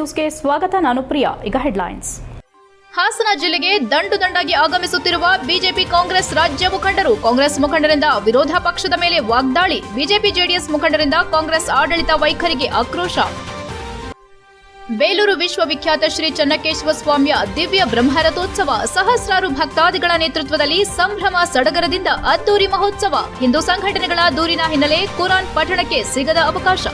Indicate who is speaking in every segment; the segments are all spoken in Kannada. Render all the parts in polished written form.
Speaker 1: ನ್ಯೂಸ್ಗೆ ಸ್ವಾಗತ. ನಾನು ಪ್ರಿಯಾ. ಈಗ ಹೆಡ್ಲೈನ್ಸ್. ಹಾಸನ ಜಿಲ್ಲೆಗೆ ದಂಡಾಗಿ ಆಗಮಿಸುತ್ತಿರುವ ಬಿಜೆಪಿ ಕಾಂಗ್ರೆಸ್ ರಾಜ್ಯ ಮುಖಂಡರು. ಕಾಂಗ್ರೆಸ್ ಮುಖಂಡರಿಂದ ವಿರೋಧ ಪಕ್ಷದ ಮೇಲೆ ವಾಗ್ದಾಳಿ. ಬಿಜೆಪಿ ಜೆಡಿಎಸ್ ಮುಖಂಡರಿಂದ ಕಾಂಗ್ರೆಸ್ ಆಡಳಿತ ವೈಖರಿಗೆ ಆಕ್ರೋಶ. ಬೇಲೂರು ವಿಶ್ವವಿಖ್ಯಾತ ಶ್ರೀ ಚನ್ನಕೇಶವ ಸ್ವಾಮಿಯ ದಿವ್ಯ ಬ್ರಹ್ಮರಥೋತ್ಸವ. ಸಹಸ್ರಾರು ಭಕ್ತಾದಿಗಳ ನೇತೃತ್ವದಲ್ಲಿ ಸಂಭ್ರಮ ಸಡಗರದಿಂದ ಅದ್ದೂರಿ ಮಹೋತ್ಸವ. ಹಿಂದೂ ಸಂಘಟನೆಗಳ ದೂರಿನ ಹಿನ್ನೆಲೆ ಕುರಾನ್ ಪಠಣಕ್ಕೆ ಸಿಗದ ಅವಕಾಶ.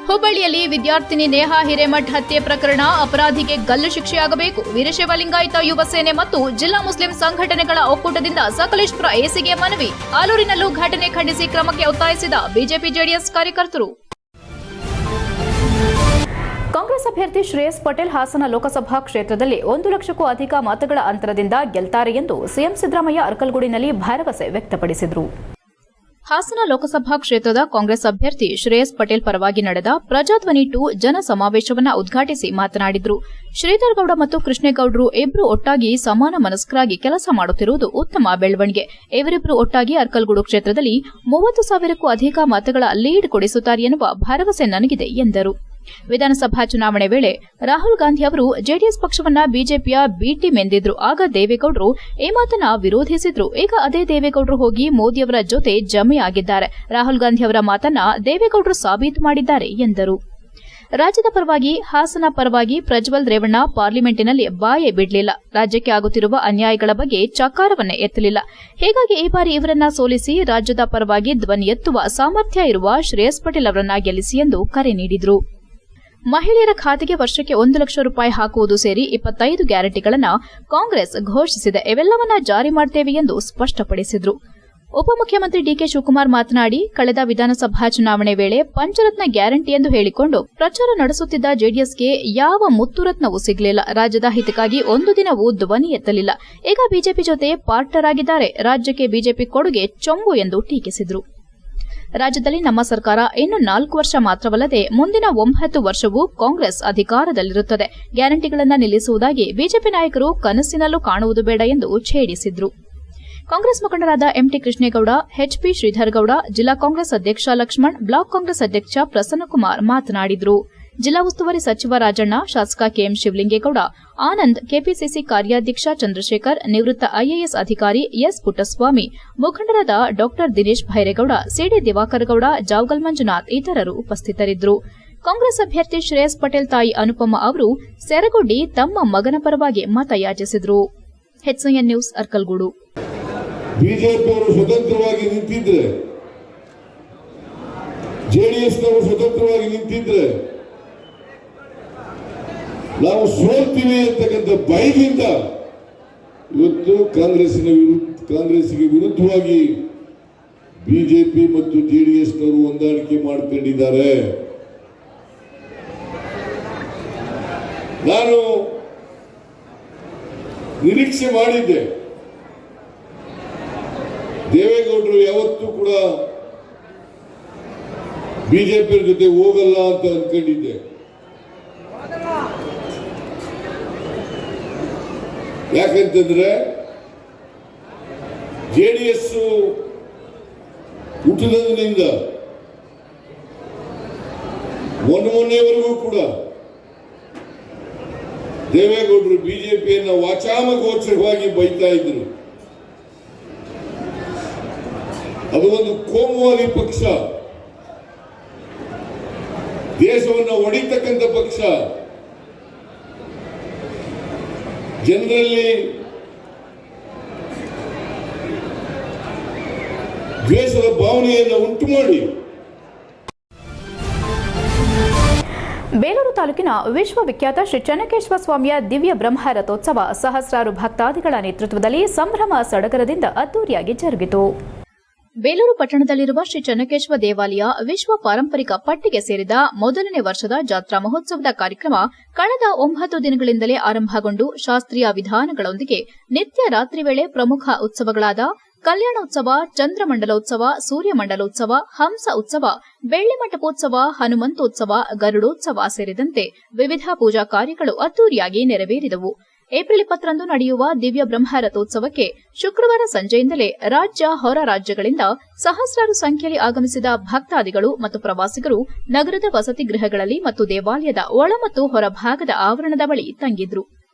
Speaker 1: ಹುಬ್ಬಳ್ಳಿಯಲ್ಲಿ ವಿದ್ಯಾರ್ಥಿನಿ ನೇಹಾ ಹಿರೇಮಠ್ ಹತ್ಯೆ ಪ್ರಕರಣ. ಅಪರಾಧಿಗೆ ಗಲ್ಲು ಶಿಕ್ಷೆಯಾಗಬೇಕು. ವೀರಶೈವ ಲಿಂಗಾಯತ ಯುವ ಸೇನೆ ಮತ್ತು ಜಿಲ್ಲಾ ಮುಸ್ಲಿಂ ಸಂಘಟನೆಗಳ ಒಕ್ಕೂಟದಿಂದ ಸಕಲೇಶಪುರ ಎಸಿಗೆ ಮನವಿ. ಆಲೂರಿನಲ್ಲೂ ಘಟನೆ ಖಂಡಿಸಿ ಕ್ರಮಕ್ಕೆ ಒತ್ತಾಯಿಸಿದ ಬಿಜೆಪಿ ಜೆಡಿಎಸ್ ಕಾರ್ಯಕರ್ತರು. ಕಾಂಗ್ರೆಸ್ ಅಭ್ಯರ್ಥಿ ಶ್ರೇಯಸ್ ಪಟೇಲ್ ಹಾಸನ ಲೋಕಸಭಾ ಕ್ಷೇತ್ರದಲ್ಲಿ 1 ಲಕ್ಷಕ್ಕೂ ಅಧಿಕ ಮತಗಳ ಅಂತರದಿಂದ ಗೆಲ್ತಾರೆ ಎಂದು ಸಿಎಂ ಸಿದ್ದರಾಮಯ್ಯ ಅರಕಲಗೂಡಿನಲ್ಲಿ ಭರವಸೆ ವ್ಯಕ್ತಪಡಿಸಿದರು. ಹಾಸನ ಲೋಕಸಭಾ ಕ್ಷೇತ್ರದ ಕಾಂಗ್ರೆಸ್ ಅಭ್ಯರ್ಥಿ ಶ್ರೇಯಸ್ ಪಟೇಲ್ ಪರವಾಗಿ ನಡೆದ ಪ್ರಜಾಧ್ವನಿ 2 ಜನ ಸಮಾವೇಶವನ್ನು ಉದ್ಘಾಟಿಸಿ ಮಾತನಾಡಿದರು. ಶ್ರೀಧರ್ ಗೌಡ ಮತ್ತು ಕೃಷ್ಣೇಗೌಡರು ಇಬ್ಬರು ಒಟ್ಟಾಗಿ ಸಮಾನ ಮನಸ್ಕರಾಗಿ ಕೆಲಸ ಮಾಡುತ್ತಿರುವುದು ಉತ್ತಮ ಬೆಳವಣಿಗೆ. ಇವರಿಬ್ಬರು ಒಟ್ಟಾಗಿ ಅರಕಲಗೂಡು ಕ್ಷೇತ್ರದಲ್ಲಿ 30,000ಕ್ಕೂ ಅಧಿಕ ಮತಗಳ ಲೀಡ್ ಕೊಡಿಸುತ್ತಾರೆ ಎನ್ನುವ ಭರವಸೆ ನನಗಿದೆ ಎಂದರು. ವಿಧಾನಸಭಾ ಚುನಾವಣೆ ವೇಳೆ ರಾಹುಲ್ ಗಾಂಧಿ ಅವರು ಜೆಡಿಎಸ್ ಪಕ್ಷವನ್ನ ಬಿಜೆಪಿಯ ಬಿ ಟೀಮ್ ಎಂದಿದ್ರು. ಆಗ ದೇವೇಗೌಡರು ಈ ಮಾತನ್ನ ವಿರೋಧಿಸಿದ್ರು. ಈಗ ಅದೇ ದೇವೇಗೌಡರು ಹೋಗಿ ಮೋದಿಯವರ ಜೊತೆ ಜಮೆಯಾಗಿದ್ದಾರೆ. ರಾಹುಲ್ ಗಾಂಧಿ ಅವರ ಮಾತನ್ನ ದೇವೇಗೌಡರು ಸಾಬೀತು ಮಾಡಿದ್ದಾರೆ ಎಂದರು. ರಾಜ್ಯದ ಪರವಾಗಿ ಹಾಸನ ಪರವಾಗಿ ಪ್ರಜ್ವಲ್ ರೇವಣ್ಣ ಪಾರ್ಲಿಮೆಂಟಿನಲ್ಲಿ ಬಾಯೇ ಬಿಡಲಿಲ್ಲ. ರಾಜ್ಯಕ್ಕೆ ಆಗುತ್ತಿರುವ ಅನ್ಯಾಯಗಳ ಬಗ್ಗೆ ಚಕಾರವನ್ನೇ ಎತ್ತಲಿಲ್ಲ. ಹೀಗಾಗಿ ಈ ಬಾರಿ ಇವರನ್ನ ಸೋಲಿಸಿ ರಾಜ್ಯದ ಪರವಾಗಿ ಧ್ವನಿ ಎತ್ತುವ ಸಾಮರ್ಥ್ಯ ಇರುವ ಶ್ರೇಯಸ್ ಪಟೇಲ್ ಅವರನ್ನ ಗೆಲ್ಲಿಸಿ ಎಂದು ಕರೆ ನೀಡಿದರು. ಮಹಿಳೆಯರ ಖಾತೆಗೆ ವರ್ಷಕ್ಕೆ 1 ಲಕ್ಷ ರೂಪಾಯಿ ಹಾಕುವುದು ಸೇರಿ 25 ಗ್ಯಾರಂಟಿಗಳನ್ನು ಕಾಂಗ್ರೆಸ್ ಘೋಷಿಸಿದೆ. ಇವೆಲ್ಲವನ್ನ ಜಾರಿ ಮಾಡುತ್ತೇವೆ ಎಂದು ಸ್ಪಷ್ಟಪಡಿಸಿದರು. ಉಪಮುಖ್ಯಮಂತ್ರಿ ಡಿಕೆ ಶಿವಕುಮಾರ್ ಮಾತನಾಡಿ, ಕಳೆದ ವಿಧಾನಸಭಾ ಚುನಾವಣೆ ವೇಳೆ ಪಂಚರತ್ನ ಗ್ಯಾರಂಟಿ ಎಂದು ಹೇಳಿಕೊಂಡು ಪ್ರಚಾರ ನಡೆಸುತ್ತಿದ್ದ ಜೆಡಿಎಸ್ಗೆ ಯಾವ ಮುತ್ತುರತ್ನವೂ ಸಿಗಲಿಲ್ಲ. ರಾಜ್ಯದ ಹಿತಕ್ಕಾಗಿ ಒಂದು ದಿನವೂ ಧ್ವನಿ ಎತ್ತಲಿಲ್ಲ. ಈಗ ಬಿಜೆಪಿ ಜೊತೆ ಪಾರ್ಟ್ನರ್ ಆಗಿದ್ದಾರೆ. ರಾಜ್ಯಕ್ಕೆ ಬಿಜೆಪಿ ಕೊಡುಗೆ ಚೊಂಬು ಎಂದು ಟೀಕಿಸಿದರು. ರಾಜ್ಯದಲ್ಲಿ ನಮ್ಮ ಸರ್ಕಾರ ಇನ್ನು 4 ವರ್ಷ ಮಾತ್ರವಲ್ಲದೆ ಮುಂದಿನ 9 ವರ್ಷವೂ ಕಾಂಗ್ರೆಸ್ ಅಧಿಕಾರದಲ್ಲಿರುತ್ತದೆ. ಗ್ಯಾರಂಟಿಗಳನ್ನು ನಿಲ್ಲಿಸುವುದಾಗಿ ಬಿಜೆಪಿ ನಾಯಕರು ಕನಸಿನಲ್ಲೂ ಕಾಣುವುದು ಬೇಡ ಎಂದು ಛೇಡಿಸಿದರು. ಕಾಂಗ್ರೆಸ್ ಮುಖಂಡರಾದ ಎಂಟಿ ಕೃಷ್ಣೇಗೌಡ, ಎಚ್ಪಿ ಶ್ರೀಧರ್ಗೌಡ, ಜಿಲ್ಲಾ ಕಾಂಗ್ರೆಸ್ ಅಧ್ಯಕ್ಷ ಲಕ್ಷ್ಮಣ್, ಬ್ಲಾಕ್ ಕಾಂಗ್ರೆಸ್ ಅಧ್ಯಕ್ಷ ಪ್ರಸನ್ನಕುಮಾರ್ ಮಾತನಾಡಿದರು. ಜಿಲ್ಲಾ ಉಸ್ತುವಾರಿ ಸಚಿವ ರಾಜಣ್ಣ, ಶಾಸಕ ಕೆಎಂ ಶಿವಲಿಂಗೇಗೌಡ, ಆನಂದ್, ಕೆಪಿಸಿಸಿ ಕಾರ್ಯಾಧ್ಯಕ್ಷ ಚಂದ್ರಶೇಖರ್, ನಿವೃತ್ತ ಐಎಎಸ್ ಅಧಿಕಾರಿ ಎಸ್ ಪುಟ್ಟಸ್ವಾಮಿ, ಮುಖಂಡರಾದ ಡಾ ದಿನೇಶ್ ಭೈರೇಗೌಡ, ಸಿಡಿ ದಿವಾಕರ್ ಗೌಡ, ಜಾವಗಲ್ ಮಂಜುನಾಥ್ ಇತರರು ಉಪಸ್ಥಿತರಿದ್ದರು. ಕಾಂಗ್ರೆಸ್ ಅಭ್ಯರ್ಥಿ ಶ್ರೇಯಸ್ ಪಟೇಲ್ ತಾಯಿ ಅನುಪಮ ಅವರು ಸೆರಗೊಡ್ಡಿ ತಮ್ಮ ಮಗನ ಪರವಾಗಿ ಮತಯಾಚಿಸಿದರು. HCN news Arkalgud.
Speaker 2: ಬಿಜೆಪಿಯವರು ಸ್ವತಂತ್ರವಾಗಿ ನಿಂತಿದ್ರೆ, ಜೆಡಿಎಸ್ನವರು ಸ್ವತಂತ್ರವಾಗಿ ನಿಂತಿದ್ರೆ ನಾವು ಸೋಲ್ತೀವಿ ಅಂತಕ್ಕಂಥ ಭಯದಿಂದ ಇವತ್ತು ಕಾಂಗ್ರೆಸ್ಸಿಗೆ ವಿರುದ್ಧವಾಗಿ ಬಿಜೆಪಿ ಮತ್ತು ಜೆಡಿಎಸ್ನವರು ಹೊಂದಾಣಿಕೆ ಮಾಡಿಕೊಂಡಿದ್ದಾರೆ. ನಾನು ನಿರೀಕ್ಷೆ ಮಾಡಿದ್ದೆ, ದೇವೇಗೌಡರು ಯಾವತ್ತೂ ಕೂಡ ಬಿಜೆಪಿ ಜೊತೆ ಹೋಗಲ್ಲ ಅಂತ ಅನ್ಕೊಂಡಿದ್ದೆ. ಯಾಕಂತಂದ್ರೆ ಜೆಡಿಎಸ್ ಹುಟ್ಟಿದಂದಿನಿಂದ ಮೊನ್ನೆವರೆಗೂ ಕೂಡ ದೇವೇಗೌಡರು ಬಿಜೆಪಿಯನ್ನು ವಾಚಾಮಗೋಚರವಾಗಿ ಬೈತಾ ಇದ್ರು. ಅದು ಒಂದು ಕೋಮುವಾದಿ ಪಕ್ಷ, ದೇಶವನ್ನು ಒಡಿತಕ್ಕಂಥ ಪಕ್ಷ, ಜನರಲ್ಲಿ ದ್ವೇಷದ ಭಾವನೆಯನ್ನು ಉಂಟು ಮಾಡಿ.
Speaker 1: ಬೇಲೂರು ತಾಲೂಕಿನ ವಿಶ್ವವಿಖ್ಯಾತ ಶ್ರೀ ಚನ್ನಕೇಶವ ಸ್ವಾಮಿಯ ದಿವ್ಯ ಬ್ರಹ್ಮ ರಥೋತ್ಸವ ಸಹಸ್ರಾರು ಭಕ್ತಾದಿಗಳ ನೇತೃತ್ವದಲ್ಲಿ ಸಂಭ್ರಮ ಸಡಗರದಿಂದ ಅದ್ದೂರಿಯಾಗಿ ಜರುಗಿತು. ಬೇಲೂರು ಪಟ್ಟಣದಲ್ಲಿರುವ ಶ್ರೀ ಚನ್ನಕೇಶವ ದೇವಾಲಯ ವಿಶ್ವ ಪಾರಂಪರಿಕ ಪಟ್ಟಿಗೆ ಸೇರಿದ ಮೊದಲನೇ ವರ್ಷದ ಜಾತ್ರಾ ಮಹೋತ್ಸವದ ಕಾರ್ಯಕ್ರಮ ಕಳೆದ 9 ದಿನಗಳಿಂದಲೇ ಆರಂಭಗೊಂಡು ಶಾಸ್ತ್ರೀಯ ವಿಧಾನಗಳೊಂದಿಗೆ ನಿತ್ಯ ರಾತ್ರಿ ವೇಳೆ ಪ್ರಮುಖ ಉತ್ಸವಗಳಾದ ಕಲ್ಯಾಣೋತ್ಸವ, ಚಂದ್ರಮಂಡಲೋತ್ಸವ, ಸೂರ್ಯಮಂಡಲೋತ್ಸವ, ಹಂಸ ಉತ್ಸವ, ಬೆಳ್ಳಿ ಮಂಟಪೋತ್ಸವ, ಹನುಮಂತೋತ್ಸವ, ಗರುಡೋತ್ಸವ ಸೇರಿದಂತೆ ವಿವಿಧ ಪೂಜಾ ಕಾರ್ಯಗಳು ಅದ್ದೂರಿಯಾಗಿ ನೆರವೇರಿದವು. ಏಪ್ರಿಲ್ 20ರಂದು ನಡೆಯುವ ದಿವ್ಯ ಬ್ರಹ್ಮ ರಥೋತ್ಸವಕ್ಕೆ ಶುಕ್ರವಾರ ಸಂಜೆಯಿಂದಲೇ ರಾಜ್ಯ ಹೊರ ರಾಜ್ಯಗಳಿಂದ ಸಹಸ್ರಾರು ಸಂಖ್ಯೆಯಲ್ಲಿ ಆಗಮಿಸಿದ ಭಕ್ತಾದಿಗಳು ಮತ್ತು ಪ್ರವಾಸಿಗರು ನಗರದ ವಸತಿ ಗೃಹಗಳಲ್ಲಿ ಮತ್ತು ದೇವಾಲಯದ ಒಳ ಮತ್ತು ಹೊರಭಾಗದ ಆವರಣದ ಬಳಿ ತಂಗಿದ್ರು.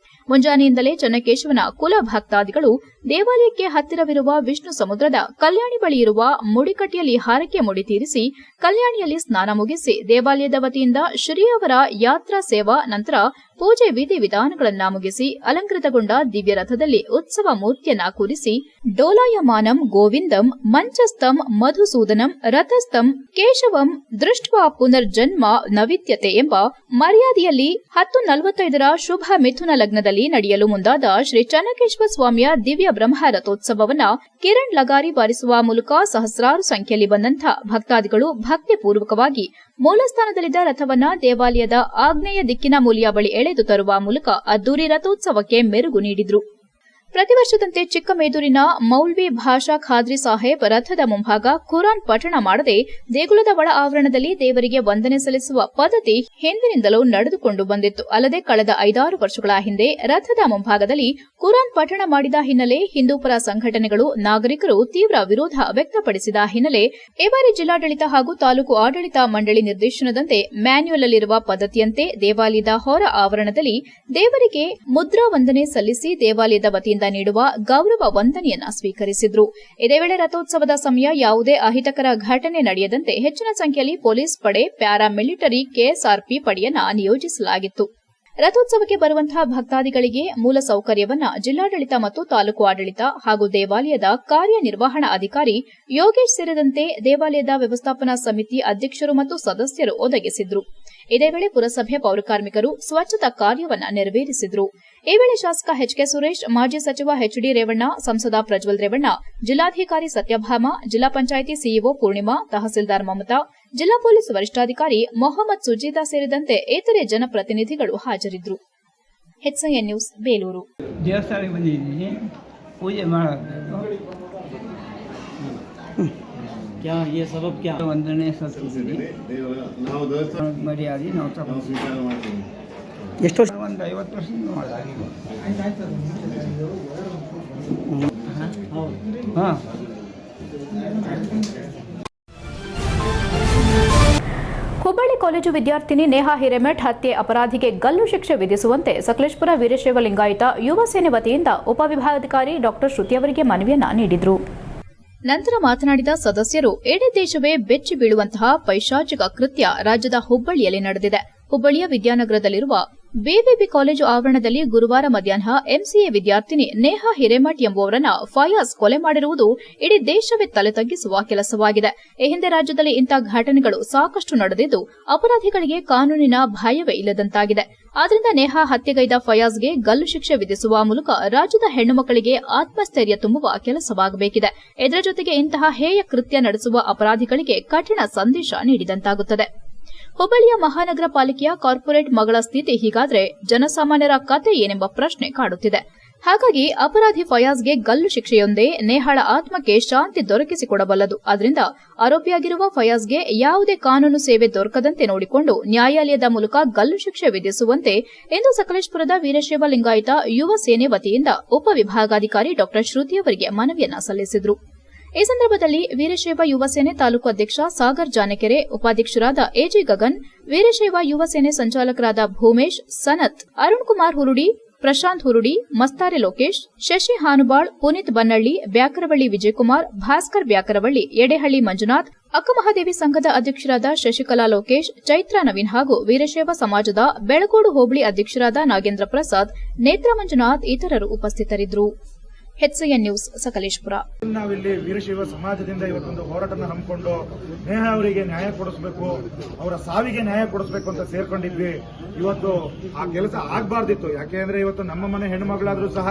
Speaker 1: ಮುಂಜಾನೆಯಿಂದಲೇ ಚೆನ್ನಕೇಶವನ ಕುಲ ಭಕ್ತಾದಿಗಳು ದೇವಾಲಯಕ್ಕೆ ಹತ್ತಿರವಿರುವ ವಿಷ್ಣು ಸಮುದ್ರದ ಕಲ್ಯಾಣಿ ಬಳಿ ಇರುವ ಮುಡಿಕಟ್ಟಿಯಲ್ಲಿ ಹಾರಕೆ ಮುಡಿ ತೀರಿಸಿ ಕಲ್ಯಾಣಿಯಲ್ಲಿ ಸ್ನಾನ ಮುಗಿಸಿ ದೇವಾಲಯದ ವತಿಯಿಂದ ಶ್ರೀ ಅವರ ಯಾತ್ರಾ ಸೇವಾ ನಂತರ ಪೂಜೆ ವಿಧಿ ವಿಧಾನಗಳನ್ನ ಮುಗಿಸಿ ಅಲಂಕೃತಗೊಂಡ ದಿವ್ಯ ರಥದಲ್ಲಿ ಉತ್ಸವ ಮೂರ್ತಿಯನ್ನ ಕೂರಿಸಿ ಡೋಲಾಯಮಾನಂ ಗೋವಿಂದಂ ಮಂಚಸ್ಥಂ ಮಧುಸೂದನಂ ರಥಸ್ಥಂ ಕೇಶವಂ ದೃಷ್ಟ್ವಾ ಪುನರ್ಜನ್ಮ ನವಿದ್ಯತೆ ಎಂಬ ಮರ್ಯಾದೆಯಲ್ಲಿ 10:45 ಶುಭ ಮಿಥುನ ಲಗ್ನದಲ್ಲಿ ನಡೆಯಲು ಮುಂದಾದ ಶ್ರೀ ಚೆನ್ನಕೇಶವ ಸ್ವಾಮಿಯ ದಿವ್ಯ ಬ್ರಹ್ಮ ರಥೋತ್ಸವವನ್ನ ಕಿರಣ್ ಲಗಾರಿ ಬಾರಿಸುವ ಮೂಲಕ ಸಹಸ್ರಾರು ಸಂಖ್ಯೆಯಲ್ಲಿ ಬಂದಂಥ ಭಕ್ತಾದಿಗಳು ಭಕ್ತಿಪೂರ್ವಕವಾಗಿ ಮೂಲಸ್ಥಾನದಲ್ಲಿದ್ದ ರಥವನ್ನ ದೇವಾಲಯದ ಆಗ್ನೇಯ ದಿಕ್ಕಿನ ಮೂಲೆಯ ಬಳಿ ಎಳೆದು ತರುವ ಮೂಲಕ ಅದ್ದೂರಿ ರಥೋತ್ಸವಕ್ಕೆ ಮೆರುಗು ನೀಡಿದ್ರು. ಪ್ರತಿ ವರ್ಷದಂತೆ ಚಿಕ್ಕಮೇದೂರಿನ ಮೌಲ್ವಿ ಭಾಷಾ ಖಾದ್ರಿ ಸಾಹೇಬ್ ರಥದ ಮುಂಭಾಗ ಖುರಾನ್ ಪಠಣ ಮಾಡದೆ ದೇಗುಲದ ಒಳ ಆವರಣದಲ್ಲಿ ದೇವರಿಗೆ ವಂದನೆ ಸಲ್ಲಿಸುವ ಪದ್ಧತಿ ಹಿಂದಿನಿಂದಲೂ ನಡೆದುಕೊಂಡು ಬಂದಿತ್ತು. ಅಲ್ಲದೆ ಕಳೆದ 5-6 ವರ್ಷಗಳ ಹಿಂದೆ ರಥದ ಮುಂಭಾಗದಲ್ಲಿ ಖುರಾನ್ ಪಠಣ ಮಾಡಿದ ಹಿನ್ನೆಲೆ ಹಿಂದೂಪರ ಸಂಘಟನೆಗಳು ನಾಗರಿಕರು ತೀವ್ರ ವಿರೋಧ ವ್ಯಕ್ತಪಡಿಸಿದ ಹಿನ್ನೆಲೆ ಈ ಬಾರಿ ಜಿಲ್ಲಾಡಳಿತ ಹಾಗೂ ತಾಲೂಕು ಆಡಳಿತ ಮಂಡಳಿ ನಿರ್ದೇಶನದಂತೆ ಮ್ಯಾನ್ಯುಯಲ್ ಅಲ್ಲಿರುವ ಪದ್ಧತಿಯಂತೆ ದೇವಾಲಯದ ಹೊರ ಆವರಣದಲ್ಲಿ ದೇವರಿಗೆ ಮುದ್ರಾ ವಂದನೆ ಸಲ್ಲಿಸಿ ದೇವಾಲಯದ ವತಿಯಿಂದ ನೀಡುವ ಗೌರವ ವಂದನೆಯನ್ನ ಸ್ವೀಕರಿಸಿದ್ರು. ಇದೇ ವೇಳೆ ರಥೋತ್ಸವದ ಸಮಯ ಯಾವುದೇ ಅಹಿತಕರ ಘಟನೆ ನಡೆಯದಂತೆ ಹೆಚ್ಚಿನ ಸಂಖ್ಯೆಯಲ್ಲಿ ಪೊಲೀಸ್ ಪಡೆ, ಪ್ಯಾರಾ ಮಿಲಿಟರಿ, ಕೆಎಸ್ಆರ್ಪಿ ಪಡೆಯನ್ನ ನಿಯೋಜಿಸಲಾಗಿತ್ತು. ರಥೋತ್ಸವಕ್ಕೆ ಬರುವಂತಹ ಭಕ್ತಾದಿಗಳಿಗೆ ಮೂಲ ಸೌಕರ್ಯವನ್ನ ಜಿಲ್ಲಾಡಳಿತ ಮತ್ತು ತಾಲೂಕು ಆಡಳಿತ ಹಾಗೂ ದೇವಾಲಯದ ಕಾರ್ಯನಿರ್ವಹಣಾ ಅಧಿಕಾರಿ ಯೋಗೇಶ್ ಸೇರಿದಂತೆ ದೇವಾಲಯದ ವ್ಯವಸ್ಥಾಪನಾ ಸಮಿತಿ ಅಧ್ಯಕ್ಷರು ಮತ್ತು ಸದಸ್ಯರು ಒದಗಿಸಿದ್ರು. ಇದೇ ವೇಳೆ ಪುರಸಭೆ ಪೌರಕಾರ್ಮಿಕರು ಸ್ವಚ್ಛತಾ ಕಾರ್ಯವನ್ನ ನೆರವೇರಿಸಿದ್ರು. ಈ ವೇಳೆ ಶಾಸಕ ಎಚ್ಕೆ ಸುರೇಶ್, ಮಾಜಿ ಸಚಿವ ಎಚ್ಡಿ ರೇವಣ್ಣ, ಸಂಸದ ಪ್ರಜ್ವಲ್ ರೇವಣ್ಣ, ಜಿಲ್ಲಾಧಿಕಾರಿ ಸತ್ಯಭಾಮ, ಜಿಲ್ಲಾ ಪಂಚಾಯಿತಿ ಸಿಇಒ ಪೂರ್ಣಿಮಾ, ತಹಸೀಲ್ದಾರ್ ಮಮತಾ, ಜಿಲ್ಲಾ ಪೊಲೀಸ್ ವರಿಷ್ಠಾಧಿಕಾರಿ ಮೊಹಮ್ಮದ್ ಸುಜೀತಾ ಸೇರಿದಂತೆ ಇತರೆ ಜನಪ್ರತಿನಿಧಿಗಳು ಹಾಜರಿದ್ದರು. HCN news Belur.
Speaker 3: ದೇವಸ್ಥಾನಕ್ಕೆ ಬಂದಿದ್ದೀನಿ, ಪೂಜೆ ಮಾಡಬೇಕು. ವಂದನೆ ಸಲ್ಲಿಸಿದ್ದೀನಿ, ಮರ್ಯಾದೆ ನಾವು ತಗೊಂಡಿದ್ದೀವಿ.
Speaker 4: ಎಷ್ಟು ವರ್ಷ?
Speaker 3: ಒಂದು 50 ವರ್ಷದಿಂದ ಮಾಡಲಾಗಿದೆ. ಹಾಂ.
Speaker 1: ಹುಬ್ಬಳ್ಳಿ ಕಾಲೇಜು ವಿದ್ಯಾರ್ಥಿನಿ ನೇಹಾ ಹಿರೇಮಠ್ ಹತ್ಯೆ ಅಪರಾಧಿಗೆ ಗಲ್ಲು ಶಿಕ್ಷೆ ವಿಧಿಸುವಂತೆ ಸಕಲೇಶಪುರ ವೀರಶೈವ ಲಿಂಗಾಯತ ಯುವ ಸೇನೆ ವತಿಯಿಂದ ಉಪವಿಭಾಗಾಧಿಕಾರಿ ಡಾ ಶ್ರುತಿ ಅವರಿಗೆ ಮನವಿಯನ್ನ ನೀಡಿದರು. ನಂತರ ಮಾತನಾಡಿದ ಸದಸ್ಯರು, ಇಡೀ ದೇಶವೇ ಬೆಚ್ಚಿ ಬೀಳುವಂತಹ ಪೈಶಾಚಿಕ ಕೃತ್ಯ ರಾಜ್ಯದ ಹುಬ್ಬಳ್ಳಿಯಲ್ಲಿ ನಡೆದಿದೆ. ಹುಬ್ಬಳ್ಳಿಯ ವಿದ್ಯಾನಗರದಲ್ಲಿರುವ ಬಿವಿಬಿ ಕಾಲೇಜು ಆವರಣದಲ್ಲಿ ಗುರುವಾರ ಮಧ್ಯಾಹ್ನ ಎಂಸಿಎ ವಿದ್ಯಾರ್ಥಿನಿ ನೇಹಾ ಹಿರೇಮಠ್ ಎಂಬುವರನ್ನ ಫಯಾಜ್ ಕೊಲೆ ಮಾಡಿರುವುದು ಇಡೀ ದೇಶವೇ ತಲೆ ತಗ್ಗಿಸುವ ಕೆಲಸವಾಗಿದೆ. ಈ ಹಿಂದೆ ರಾಜ್ಯದಲ್ಲಿ ಇಂಥ ಘಟನೆಗಳು ಸಾಕಷ್ಟು ನಡೆದಿದ್ದು ಅಪರಾಧಿಗಳಿಗೆ ಕಾನೂನಿನ ಭಯವೇ ಇಲ್ಲದಂತಾಗಿದೆ. ಆದ್ದರಿಂದ ನೇಹಾ ಹತ್ಯೆಗೈದ ಫಯಾಜ್ಗೆ ಗಲ್ಲು ಶಿಕ್ಷೆ ವಿಧಿಸುವ ಮೂಲಕ ರಾಜ್ಯದ ಹೆಣ್ಣು ಮಕ್ಕಳಿಗೆ ಆತ್ಮಸ್ಥೈರ್ಯ ತುಂಬುವ ಕೆಲಸವಾಗಬೇಕಿದೆ. ಇದರ ಜೊತೆಗೆ ಇಂತಹ ಹೇಯ ಕೃತ್ಯ ನಡೆಸುವ ಅಪರಾಧಿಗಳಿಗೆ ಕಠಿಣ ಸಂದೇಶ ನೀಡಿದಂತಾಗುತ್ತದೆ. ಹುಬ್ಬಳ್ಳಿಯ ಮಹಾನಗರ ಪಾಲಿಕೆಯ ಕಾರ್ಪೊರೇಟ್ ಮಗಳ ಸ್ಥಿತಿ ಹೀಗಾದ್ರೆ ಜನಸಾಮಾನ್ಯರ ಕತೆ ಏನೆಂಬ ಪ್ರಶ್ನೆ ಕಾಡುತ್ತಿದೆ. ಹಾಗಾಗಿ ಅಪರಾಧಿ ಫಯಾಜ್ಗೆ ಗಲ್ಲು ಶಿಕ್ಷೆಯೊಂದೇ ನೇಹಾಳ ಆತ್ಮಕ್ಕೆ ಶಾಂತಿ ದೊರಕಿಸಿಕೊಡಬಲ್ಲದು. ಆದ್ದರಿಂದ ಆರೋಪಿಯಾಗಿರುವ ಫಯಾಜ್ಗೆ ಯಾವುದೇ ಕಾನೂನು ಸೇವೆ ದೊರಕದಂತೆ ನೋಡಿಕೊಂಡು ನ್ಯಾಯಾಲಯದ ಮೂಲಕ ಗಲ್ಲು ಶಿಕ್ಷೆ ವಿಧಿಸುವಂತೆ ಇಂದು ಸಕಲೇಶಪುರದ ವೀರಶೈವ ಲಿಂಗಾಯತ ಯುವ ಸೇನೆ ವತಿಯಿಂದ ಉಪವಿಭಾಗಾಧಿಕಾರಿ ಡಾ ಶ್ರುತಿ ಅವರಿಗೆ ಮನವಿಯನ್ನ ಸಲ್ಲಿಸಿದರು. ಈ ಸಂದರ್ಭದಲ್ಲಿ ವೀರಶೈವ ಯುವ ಸೇನೆ ತಾಲೂಕು ಅಧ್ಯಕ್ಷ ಸಾಗರ್ ಜಾನಕೆರೆ, ಉಪಾಧ್ಯಕ್ಷರಾದ ಎಜಿ ಗಗನ್, ವೀರಶೈವ ಯುವ ಸೇನೆ ಸಂಚಾಲಕರಾದ ಭೂಮೇಶ್, ಸನತ್, ಅರುಣ್ ಕುಮಾರ್ ಹುರುಡಿ, ಪ್ರಶಾಂತ್ ಹುರುಡಿ, ಮಸ್ತಾರೆ ಲೋಕೇಶ್, ಶಶಿ ಹಾನುಬಾಳ್, ಪುನೀತ್ ಬನ್ನಳ್ಳಿ, ಬ್ಯಾಕರವಳ್ಳಿ ವಿಜಯಕುಮಾರ್, ಭಾಸ್ಕರ್ ಬ್ಯಾಕರವಳ್ಳಿ, ಎಡೆಹಳ್ಳಿ ಮಂಜುನಾಥ್, ಅಕ್ಕಮಹಾದೇವಿ ಸಂಘದ ಅಧ್ಯಕ್ಷರಾದ ಶಶಿಕಲಾ ಲೋಕೇಶ್, ಚೈತ್ರಾ ನವೀನ್ ಹಾಗೂ ವೀರಶೈವ ಸಮಾಜದ ಬೆಳಗೋಡು ಹೋಬಳಿ ಅಧ್ಯಕ್ಷರಾದ ನಾಗೇಂದ್ರ ಪ್ರಸಾದ್, ನೇತ್ರ ಮಂಜುನಾಥ್ ಇತರರು ಉಪಸ್ಥಿತರಿದ್ದರು. HCN news Sakleshpur.
Speaker 5: ನಾವಿಲ್ಲಿ ವೀರಶೈವ ಸಮಾಜದಿಂದ ಇವತ್ತೊಂದು ಹೋರಾಟನ ಹಮ್ಮಿಕೊಂಡು ನೇಹಾ ಅವರಿಗೆ ನ್ಯಾಯ ಕೊಡಿಸಬೇಕು, ಅವರ ಸಾವಿಗೆ ನ್ಯಾಯ ಕೊಡಿಸಬೇಕು ಅಂತ ಸೇರ್ಕೊಂಡಿದ್ವಿ. ಇವತ್ತು ಆ ಕೆಲಸ ಆಗಬಾರ್ದಿತ್ತು. ಯಾಕೆಂದ್ರೆ ಇವತ್ತು ನಮ್ಮ ಮನೆ ಹೆಣ್ಮಗಳಾದ್ರೂ ಸಹ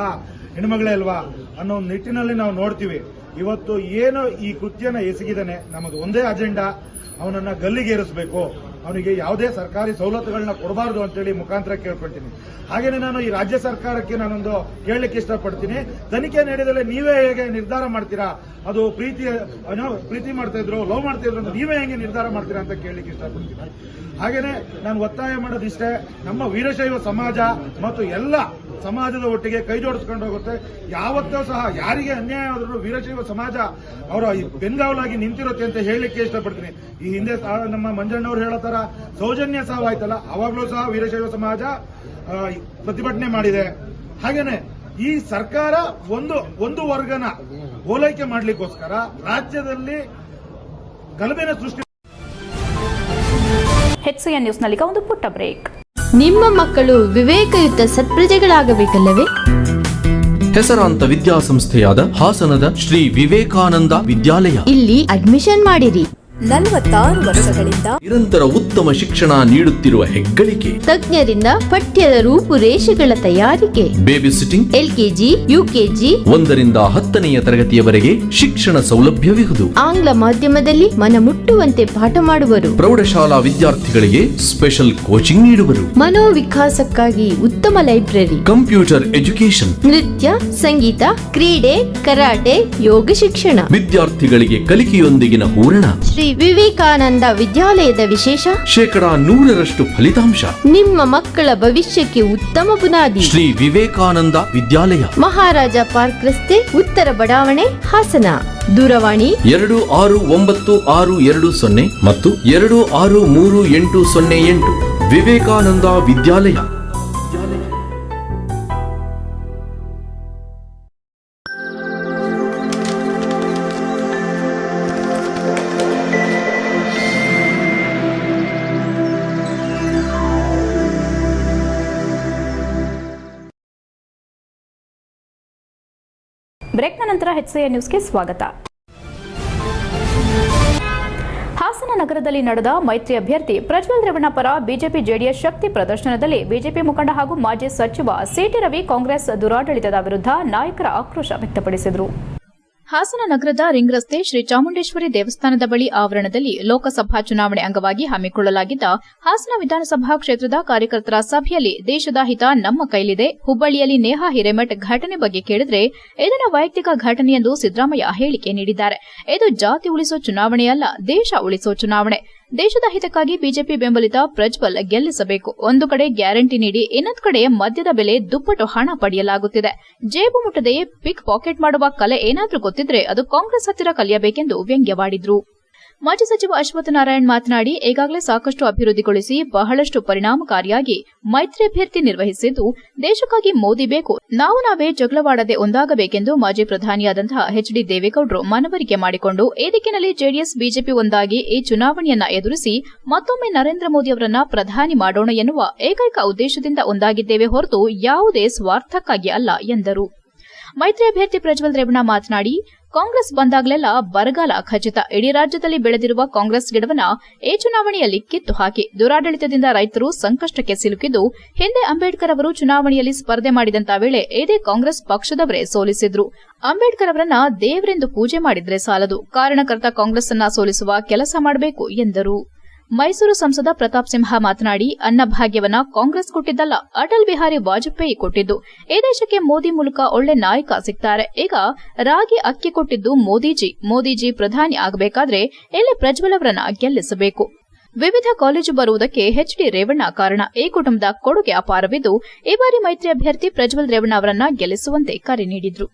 Speaker 5: ಹೆಣ್ಮಗಳೇ ಅಲ್ವಾ ಅನ್ನೋ ನಿಟ್ಟಿನಲ್ಲಿ ನಾವು ನೋಡ್ತೀವಿ. ಇವತ್ತು ಏನು ಈ ಕೃತ್ಯನ ಎಸಗಿದಾನೆ, ನಮ್ಮದು ಒಂದೇ ಅಜೆಂಡಾ, ಅವನನ್ನ ಗಲ್ಲಿಗೇರಿಸಬೇಕು, ಅವನಿಗೆ ಯಾವುದೇ ಸರ್ಕಾರಿ ಸವಲತ್ತುಗಳನ್ನ ಕೊಡಬಾರದು ಅಂತೇಳಿ ಮುಖಾಂತರ ಕೇಳ್ಕೊಳ್ತೀನಿ. ಹಾಗೇನೆ ನಾನು ಈ ರಾಜ್ಯ ಸರ್ಕಾರಕ್ಕೆ ನಾನೊಂದು ಕೇಳಲಿಕ್ಕೆ ಇಷ್ಟಪಡ್ತೀನಿ, ತನಿಖೆ ನಡೆದಲ್ಲೇ ನೀವೇ ಹೇಗೆ ನಿರ್ಧಾರ ಮಾಡ್ತೀರಾ? ಅದು ಪ್ರೀತಿ ಮಾಡ್ತಾ ಇದ್ರು, ಲವ್ ಮಾಡ್ತಾ ಇದ್ರು ಅಂತ ನೀವೇ ಹೆಂಗೆ ನಿರ್ಧಾರ ಮಾಡ್ತೀರಾ ಅಂತ ಕೇಳಲಿಕ್ಕೆ ಇಷ್ಟಪಡ್ತೀನಿ. ಹಾಗೇನೆ ನಾನು ಒತ್ತಾಯ ಮಾಡೋದಿಷ್ಟೇ, ನಮ್ಮ ವೀರಶೈವ ಸಮಾಜ ಮತ್ತು ಎಲ್ಲ ಸಮಾಜದ ಒಟ್ಟಿಗೆ ಕೈ ಜೋಡಿಸ್ಕೊಂಡು ಹೋಗುತ್ತೆ. ಯಾವತ್ತೂ ಸಹ ಯಾರಿಗೆ ಅನ್ಯಾಯ ಆದರೂ ವೀರಶೈವ ಸಮಾಜ ಅವರ ಬೆಂಗಾವಲಾಗಿ ನಿಂತಿರುತ್ತೆ ಅಂತ ಹೇಳಲಿಕ್ಕೆ ಇಷ್ಟಪಡ್ತೀನಿ. ಈ ಹಿಂದೆ ನಮ್ಮ ಮಂಜಣ್ಣವ್ರು ಹೇಳೋ ತರ ಸೌಜನ್ಯ ಸಾವಾಯ್ತಲ್ಲ, ಅವಾಗಲೂ ಸಹ ವೀರಶೈವ ಸಮಾಜ ಪ್ರತಿಭಟನೆ ಮಾಡಿದೆ. ಹಾಗೇನೆ ಈ ಸರ್ಕಾರ ಒಂದು ವರ್ಗನ ಓಲೈಕೆ ಮಾಡಲಿಕ್ಕೋಸ್ಕರ ರಾಜ್ಯದಲ್ಲಿ ಗಲಭೆನ ಸೃಷ್ಟಿ.
Speaker 1: HCN ನ್ಯೂಸ್ನಲ್ಲಿಗ ಒಂದು ಪುಟ್ಟ ಬ್ರೇಕ್.
Speaker 4: ನಿಮ್ಮ ಮಕ್ಕಳು ವಿವೇಕಯುತ ಸತ್ಪ್ರಜೆಗಳಾಗಬೇಕಲ್ಲವೇ?
Speaker 6: ಹೆಸರಾಂತ ವಿದ್ಯಾಸಂಸ್ಥೆಯಾದ ಹಾಸನದ ಶ್ರೀ ವಿವೇಕಾನಂದ ವಿದ್ಯಾಲಯ. ಇಲ್ಲಿ
Speaker 4: ಅಡ್ಮಿಷನ್ ಮಾಡಿರಿ.
Speaker 7: 46 ವರ್ಷಗಳಿಂದ
Speaker 6: ನಿರಂತರ ಉತ್ತಮ ಶಿಕ್ಷಣ ನೀಡುತ್ತಿರುವ ಹೆಗ್ಗಳಿಕೆ.
Speaker 4: ತಜ್ಞರಿಂದ ಪಠ್ಯದ ರೂಪುರೇಷೆಗಳ ತಯಾರಿಕೆ.
Speaker 6: ಬೇಬಿ ಸಿಟ್ಟಿಂಗ್,
Speaker 4: LKG, UKG
Speaker 6: 1ರಿಂದ 10ನೆಯ ತರಗತಿಯವರೆಗೆ ಶಿಕ್ಷಣ ಸೌಲಭ್ಯವಿರುವುದು.
Speaker 4: ಆಂಗ್ಲ ಮಾಧ್ಯಮದಲ್ಲಿ ಮನಮುಟ್ಟುವಂತೆ ಪಾಠ ಮಾಡುವರು.
Speaker 6: ಪ್ರೌಢಶಾಲಾ ವಿದ್ಯಾರ್ಥಿಗಳಿಗೆ ಸ್ಪೆಷಲ್ ಕೋಚಿಂಗ್ ನೀಡುವರು.
Speaker 4: ಮನೋವಿಕಾಸಕ್ಕಾಗಿ ಉತ್ತಮ ಲೈಬ್ರರಿ.
Speaker 6: ಕಂಪ್ಯೂಟರ್ ಎಜುಕೇಶನ್,
Speaker 4: ನೃತ್ಯ, ಸಂಗೀತ, ಕ್ರೀಡೆ, ಕರಾಟೆ, ಯೋಗ ಶಿಕ್ಷಣ.
Speaker 6: ವಿದ್ಯಾರ್ಥಿಗಳಿಗೆ ಕಲಿಕೆಯೊಂದಿಗಿನ ಹೂರಣ.
Speaker 4: ಶ್ರೀ ವಿವೇಕಾನಂದ ವಿದ್ಯಾಲಯದ ವಿಶೇಷ
Speaker 6: 100% ಫಲಿತಾಂಶ.
Speaker 4: ನಿಮ್ಮ ಮಕ್ಕಳ ಭವಿಷ್ಯಕ್ಕೆ ಉತ್ತಮ ಬುನಾದಿ.
Speaker 6: ಶ್ರೀ ವಿವೇಕಾನಂದ ವಿದ್ಯಾಲಯ,
Speaker 4: ಮಹಾರಾಜ ಪಾರ್ಕ್ ರಸ್ತೆ, ಉತ್ತರ ಬಡಾವಣೆ, ಹಾಸನ. ದೂರವಾಣಿ
Speaker 6: 269620 ಮತ್ತು 263808. ವಿವೇಕಾನಂದ ವಿದ್ಯಾಲಯ.
Speaker 1: ಬ್ರೇಕ್ನ ನಂತರ HCN ನ್ಯೂಸ್ಗೆ ಸ್ವಾಗತ. ಹಾಸನ ನಗರದಲ್ಲಿ ನಡೆದ ಮೈತ್ರಿ ಅಭ್ಯರ್ಥಿ ಪ್ರಜ್ವಲ್ ರೇವಣ್ಣ ಪರ ಬಿಜೆಪಿ ಜೆಡಿಎಸ್ ಶಕ್ತಿ ಪ್ರದರ್ಶನದಲ್ಲಿ ಬಿಜೆಪಿ ಮುಖಂಡ ಹಾಗೂ ಮಾಜಿ ಸಚಿವ ಸಿಟಿ ರವಿ ಕಾಂಗ್ರೆಸ್ ದುರಾಡಳಿತದ ವಿರುದ್ಧ ನಾಯಕರ ಆಕ್ರೋಶ ವ್ಯಕ್ತಪಡಿಸಿದರು. ಹಾಸನ ನಗರದ ರಿಂಗ್ ರಸ್ತೆ ಶ್ರೀ ಚಾಮುಂಡೇಶ್ವರಿ ದೇವಸ್ಥಾನದ ಬಳಿ ಆವರಣದಲ್ಲಿ ಲೋಕಸಭಾ ಚುನಾವಣೆ ಅಂಗವಾಗಿ ಹಮ್ಮಿಕೊಳ್ಳಲಾಗಿದ್ದ ಹಾಸನ ವಿಧಾನಸಭಾ ಕ್ಷೇತ್ರದ ಕಾರ್ಯಕರ್ತರ ಸಭೆಯಲ್ಲಿ ದೇಶದ ಹಿತ ನಮ್ಮ ಕೈಲಿದೆ, ಹುಬ್ಬಳ್ಳಿಯಲ್ಲಿ ನೇಹಾ ಹಿರೇಮಠ್ ಘಟನೆ ಬಗ್ಗೆ ಕೇಳಿದ್ರೆ ಇದನ್ನ ವೈಯಕ್ತಿಕ ಘಟನೆ ಎಂದು ಸಿದ್ದರಾಮಯ್ಯ ಹೇಳಿಕೆ ನೀಡಿದ್ದಾರೆ. ಇದು ಜಾತಿ ಉಳಿಸೋ ಚುನಾವಣೆಯಲ್ಲ, ದೇಶ ಉಳಿಸೋ ಚುನಾವಣೆ. ದೇಶದ ಹಿತಕ್ಕಾಗಿ ಬಿಜೆಪಿ ಬೆಂಬಲಿತ ಪ್ರಜ್ವಲ್ ಗೆಲ್ಲಿಸಬೇಕು. ಒಂದು ಕಡೆ ಗ್ಯಾರಂಟಿ ನೀಡಿ, ಇನ್ನೊಂದು ಕಡೆ ಮದ್ಯದ ಬೆಲೆ ದುಪ್ಪಟ್ಟು ಹಣ ಪಡೆಯಲಾಗುತ್ತಿದೆ. ಜೇಬು ಮುಟ್ಟದೆಯೇ ಪಿಕ್ ಪಾಕೆಟ್ ಮಾಡುವ ಕಲೆ ಏನಾದ್ರೂ ಗೊತ್ತಿದ್ರೆ ಅದು ಕಾಂಗ್ರೆಸ್ ಹತ್ತಿರ ಕಲಿಯಬೇಕೆಂದು ವ್ಯಂಗ್ಯವಾಡಿದ್ರು. ಮಾಜಿ ಸಚಿವ ಅಶ್ವಥ್ ನಾರಾಯಣ್ ಮಾತನಾಡಿ, ಈಗಾಗಲೇ ಸಾಕಷ್ಟು ಅಭಿವೃದ್ಧಿಗೊಳಿಸಿ ಬಹಳಷ್ಟು ಪರಿಣಾಮಕಾರಿಯಾಗಿ ಮೈತ್ರಿ ಅಭ್ಯರ್ಥಿ ನಿರ್ವಹಿಸಿದ್ದು, ದೇಶಕ್ಕಾಗಿ ಮೋದಿ ಬೇಕು, ನಾವೇ ಜಗಳವಾಡದೆ ಒಂದಾಗಬೇಕೆಂದು ಮಾಜಿ ಪ್ರಧಾನಿಯಾದಂತಹ HD ದೇವೇಗೌಡರು ಮನವರಿಕೆ ಮಾಡಿಕೊಂಡು ಈ ದಿಕ್ಕಿನಲ್ಲಿ ಜೆಡಿಎಸ್ ಬಿಜೆಪಿ ಒಂದಾಗಿ ಈ ಚುನಾವಣೆಯನ್ನ ಎದುರಿಸಿ ಮತ್ತೊಮ್ಮೆ ನರೇಂದ್ರ ಮೋದಿ ಅವರನ್ನ ಪ್ರಧಾನಿ ಮಾಡೋಣ ಎನ್ನುವ ಏಕೈಕ ಉದ್ದೇಶದಿಂದ ಒಂದಾಗಿದ್ದೇವೆ ಹೊರತು ಯಾವುದೇ ಸ್ವಾರ್ಥಕ್ಕಾಗಿ ಅಲ್ಲ ಎಂದರು. ಮೈತ್ರಿ ಅಭ್ಯರ್ಥಿ ಪ್ರಜ್ವಲ್ ರೇವಣ್ಣ ಮಾತನಾಡಿ, ಕಾಂಗ್ರೆಸ್ ಬಂದಾಗಲೆಲ್ಲ ಬರಗಾಲ ಖಚಿತ. ಇಡೀ ರಾಜ್ಯದಲ್ಲಿ ಬೆಳೆದಿರುವ ಕಾಂಗ್ರೆಸ್ ಗಿಡವನ್ನ ಈ ಚುನಾವಣೆಯಲ್ಲಿ ಕಿತ್ತು ಹಾಕಿ ದುರಾಡಳಿತದಿಂದ ರೈತರು ಸಂಕಷ್ಟಕ್ಕೆ ಸಿಲುಕಿದ್ದು, ಹಿಂದೆ ಅಂಬೇಡ್ಕರ್ ಅವರು ಚುನಾವಣೆಯಲ್ಲಿ ಸ್ಪರ್ಧೆ ಮಾಡಿದಂತ ವೇಳೆ ಇದೇ ಕಾಂಗ್ರೆಸ್ ಪಕ್ಷದವರೇ ಸೋಲಿಸಿದ್ರು. ಅಂಬೇಡ್ಕರ್ ಅವರನ್ನ ದೇವರೆಂದು ಪೂಜೆ ಮಾಡಿದ್ರೆ ಸಾಲದು, ಕಾರಣಕರ್ತ ಕಾಂಗ್ರೆಸ್ ಅನ್ನ ಸೋಲಿಸುವ ಕೆಲಸ ಮಾಡಬೇಕು ಎಂದರು. ಮೈಸೂರು ಸಂಸದ ಪ್ರತಾಪ್ ಸಿಂಹ ಮಾತನಾಡಿ, ಅನ್ನಭಾಗ್ಯವನ್ನ ಕಾಂಗ್ರೆಸ್ ಕೊಟ್ಟಿದ್ದಲ್ಲ, ಅಟಲ್ ಬಿಹಾರಿ ವಾಜಪೇಯಿ ಕೊಟ್ಟಿದ್ದು. ಈ ದೇಶಕ್ಕೆ ಮೋದಿ ಮೂಲಕ ಒಳ್ಳೆ ನಾಯಕ ಸಿಗ್ತಾರೆ. ಈಗ ರಾಗಿ ಅಕ್ಕಿ ಕೊಟ್ಟಿದ್ದು ಮೋದಿಜಿ ಪ್ರಧಾನಿ ಆಗಬೇಕಾದ್ರೆ ಇಲ್ಲಿ ಪ್ರಜ್ವಲ್ ಅವರನ್ನ ಗೆಲ್ಲಿಸಬೇಕು. ವಿವಿಧ ಕಾಲೇಜು ಬರುವುದಕ್ಕೆ HD ರೇವಣ್ಣ ಕಾರಣ. ಈ ಕುಟುಂಬದ ಕೊಡುಗೆ ಅಪಾರವಿದ್ದು, ಈ ಬಾರಿ ಮೈತ್ರಿ ಅಭ್ಯರ್ಥಿ ಪ್ರಜ್ವಲ್ ರೇವಣ್ಣ ಅವರನ್ನ ಗೆಲ್ಲಿಸುವಂತೆ ಕರೆ ನೀಡಿದ್ರು.